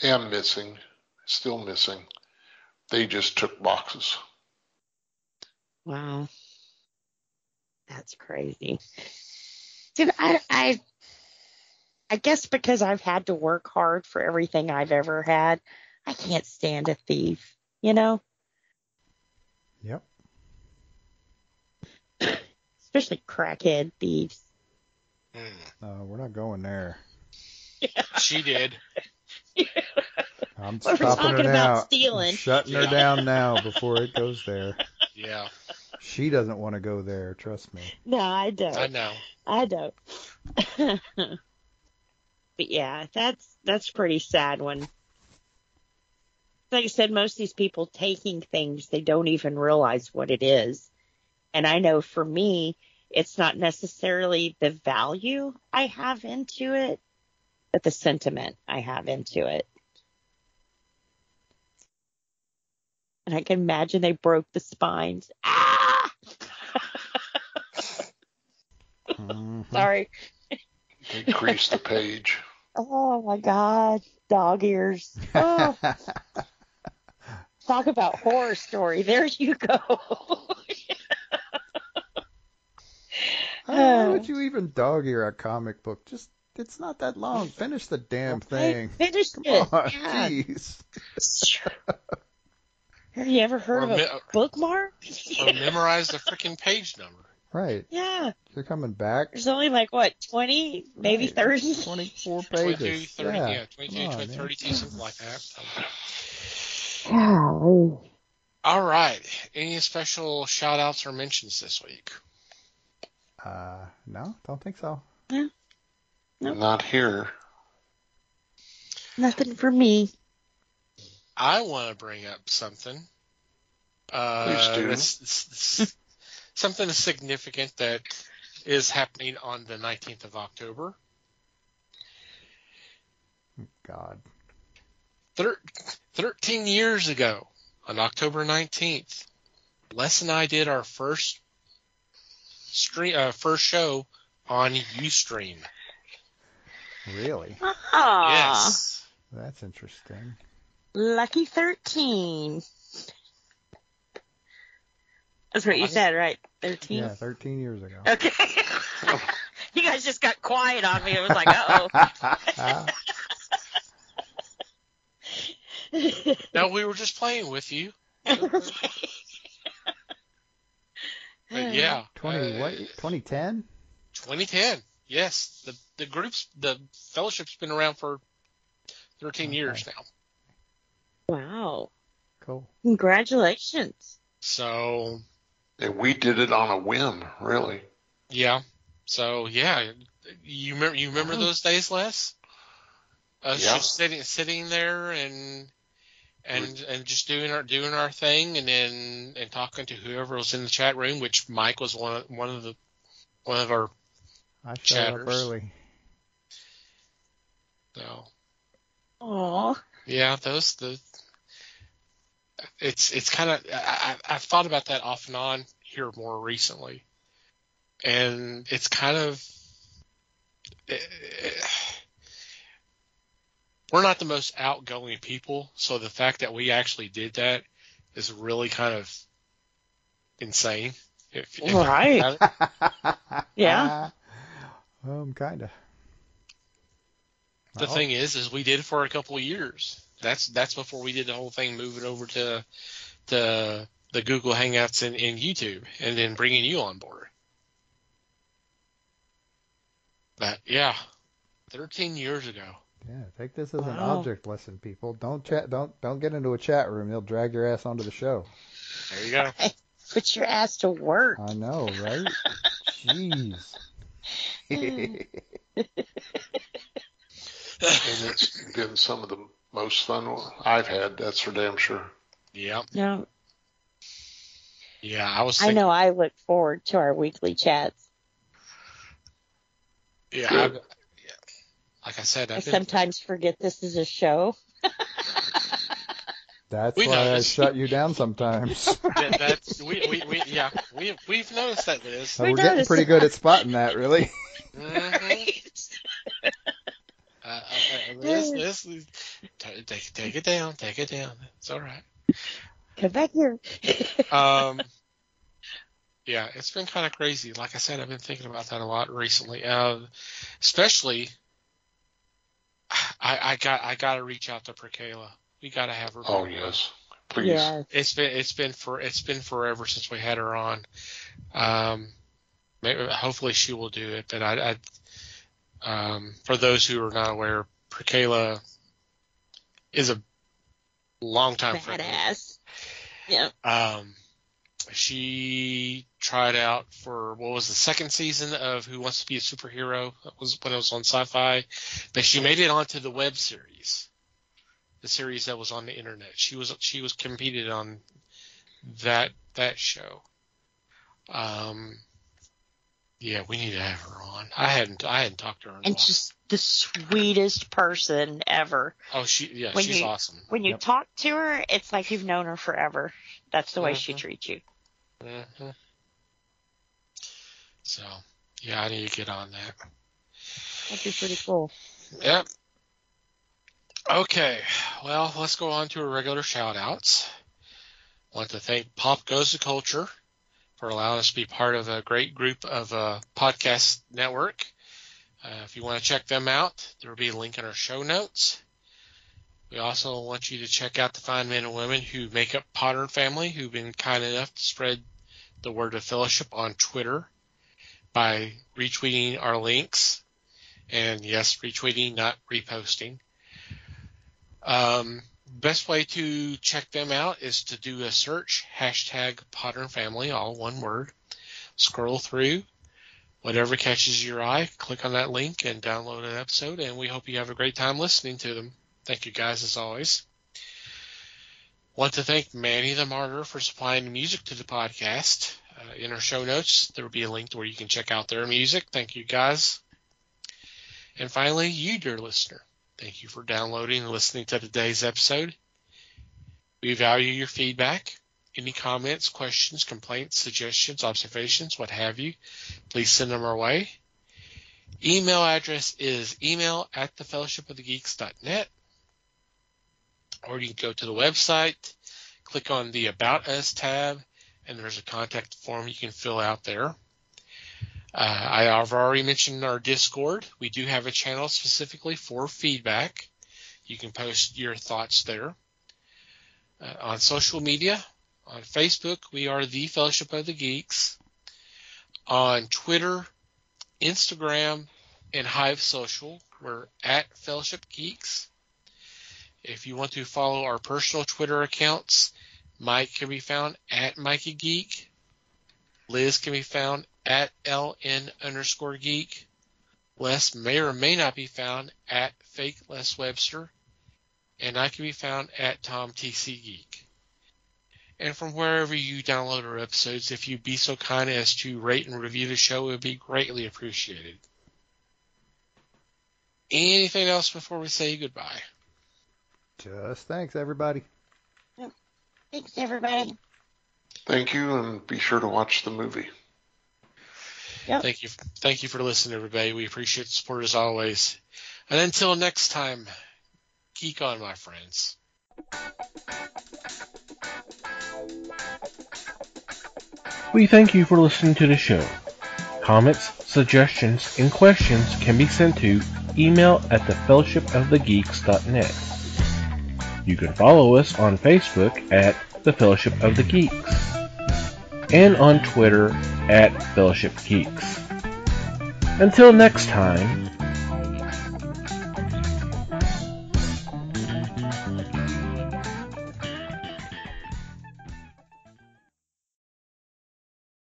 am missing, still missing, they just took boxes. Wow. That's crazy. Dude, I guess because I've had to work hard for everything I've ever had, I can't stand a thief, Yep. Especially crackhead thieves. We're not going there. Yeah. She did. I'm We're stopping talking her about now. stealing. I'm shutting her down now before it goes there. Yeah. She doesn't want to go there, trust me. No, I don't. I know. I don't. But yeah, that's pretty sad when, like I said, most of these people taking things, they don't even realize what it is. And I know for me, it's not necessarily the value I have into it, but the sentiment I have into it. And I can imagine they broke the spines. Ah! Sorry. They creased the page. Oh my God. Dog ears. Oh. Talk about horror story. There you go. Why would you even dog ear a comic book? It's not that long. Finish the damn thing. Finish Come it. on, Yeah. jeez. Have you ever heard of a bookmark? Or memorize the freaking page number. Right. Yeah. They're coming back. There's only 20, maybe 30? 24 pages. 22, 30, yeah 22, on, 32, something like that. Golly. All right. Any special shout-outs or mentions this week? No, don't think so. Yeah. Nope. Not here. Nothing for me. I want to bring up something. Please do. Something significant that is happening on the 19th of October. God. 13 years ago, on October 19th, Les and I did our first show on Ustream. Really? Yes. That's interesting. Lucky 13. That's what you said, right? 13? Yeah, 13 years ago. Okay. You guys just got quiet on me. It was like, uh-oh. No, we were just playing with you. But yeah. 2010? 2010. Yes. The fellowship's been around for 13 years now. Wow. Cool. Congratulations. So. And we did it on a whim, really. Yeah. So yeah, you remember those days, Les? Us just sitting there and and just doing our thing, and talking to whoever was in the chat room, which Mike was one of our I showed chatters. up early. So, Aww. yeah, it's kind of, I've thought about that off and on here more recently, and it's kind of, we're not the most outgoing people, so the fact that we actually did that is really kind of insane. Right. Yeah. Kind of. The thing is we did it for a couple of years. That's before we did the whole thing, moving over to the Google Hangouts and YouTube, and then bringing you on board. But yeah, 13 years ago. Yeah, take this as an object lesson, people. Don't get into a chat room. They'll drag your ass onto the show. There you go. Put your ass to work. I know, right? Jeez. And it's been some of the most fun I've had, that's for damn sure. Yeah. No. Yeah, I know I look forward to our weekly chats. Yeah. Like I said, I sometimes forget this is a show. That's why I shut you down sometimes. We've noticed that, Liz. We're getting pretty good at spotting that, really. Liz, take it down. It's all right. Come back here. Yeah, it's been kind of crazy. Like I said, I've been thinking about that a lot recently. Especially, I got to reach out to Prakayla. We got to have her. Oh yes, please. Yeah. It's been forever since we had her on. Hopefully she will do it. But for those who are not aware, Prakayla is a longtime friend. Badass. Yeah. She tried out for what was the second season of Who Wants to Be a Superhero? That was when it was on Sci-Fi. But she made it onto the web series, the series that was on the internet. She was competed on that show. Yeah, we need to have her on. I hadn't talked to her in a while. Just the sweetest person ever. Oh, she's awesome. When you talk to her, it's like you've known her forever. That's the way she treats you. Mm-hmm. So, yeah, I need to get on that. That'd be pretty cool. Yep. Okay, well, let's go on to our regular shout-outs. I want to thank Pop Goes the Culture for allowing us to be part of a great group of podcast network. If you want to check them out, there will be a link in our show notes. We also want you to check out the fine men and women who make up Potter Family, who've been kind enough to spread the word of fellowship on Twitter by retweeting our links. And yes, retweeting, not reposting. Best way to check them out is to do a search, #PotterFamily, all one word. Scroll through, whatever catches your eye, click on that link and download an episode, and we hope you have a great time listening to them. Thank you guys as always. Want to thank Manny the Martyr for supplying the music to the podcast. In our show notes, there will be a link where you can check out their music. Thank you guys. And finally, you, dear listener, thank you for downloading and listening to today's episode. We value your feedback. Any comments, questions, complaints, suggestions, observations, what have you, please send them our way. Email address is email@thefellowshipofthegeeks.net. Or you can go to the website, click on the About Us tab, and there's a contact form you can fill out there. I've already mentioned our Discord. We do have a channel specifically for feedback. You can post your thoughts there. On social media, on Facebook, we are the Fellowship of the Geeks. On Twitter, Instagram, and Hive Social, we're @Fellowship Geeks. If you want to follow our personal Twitter accounts, Mike can be found @MikeyGeek. Liz can be found @LN_geek. Les may or may not be found @FakeLesWebster. and I can be found at TomTCGeek. And from wherever you download our episodes, if you'd be so kind as to rate and review the show, it would be greatly appreciated. Anything else before we say goodbye? Just thanks, everybody. Thanks, everybody. Thank you, and be sure to watch the movie. Yep. Thank you for listening, everybody. We appreciate the support as always. And until next time, geek on, my friends. We thank you for listening to the show. Comments, suggestions, and questions can be sent to email@thefellowshipofthegeeks.net. You can follow us on Facebook at The Fellowship of the Geeks and on Twitter at Fellowship Geeks. Until next time,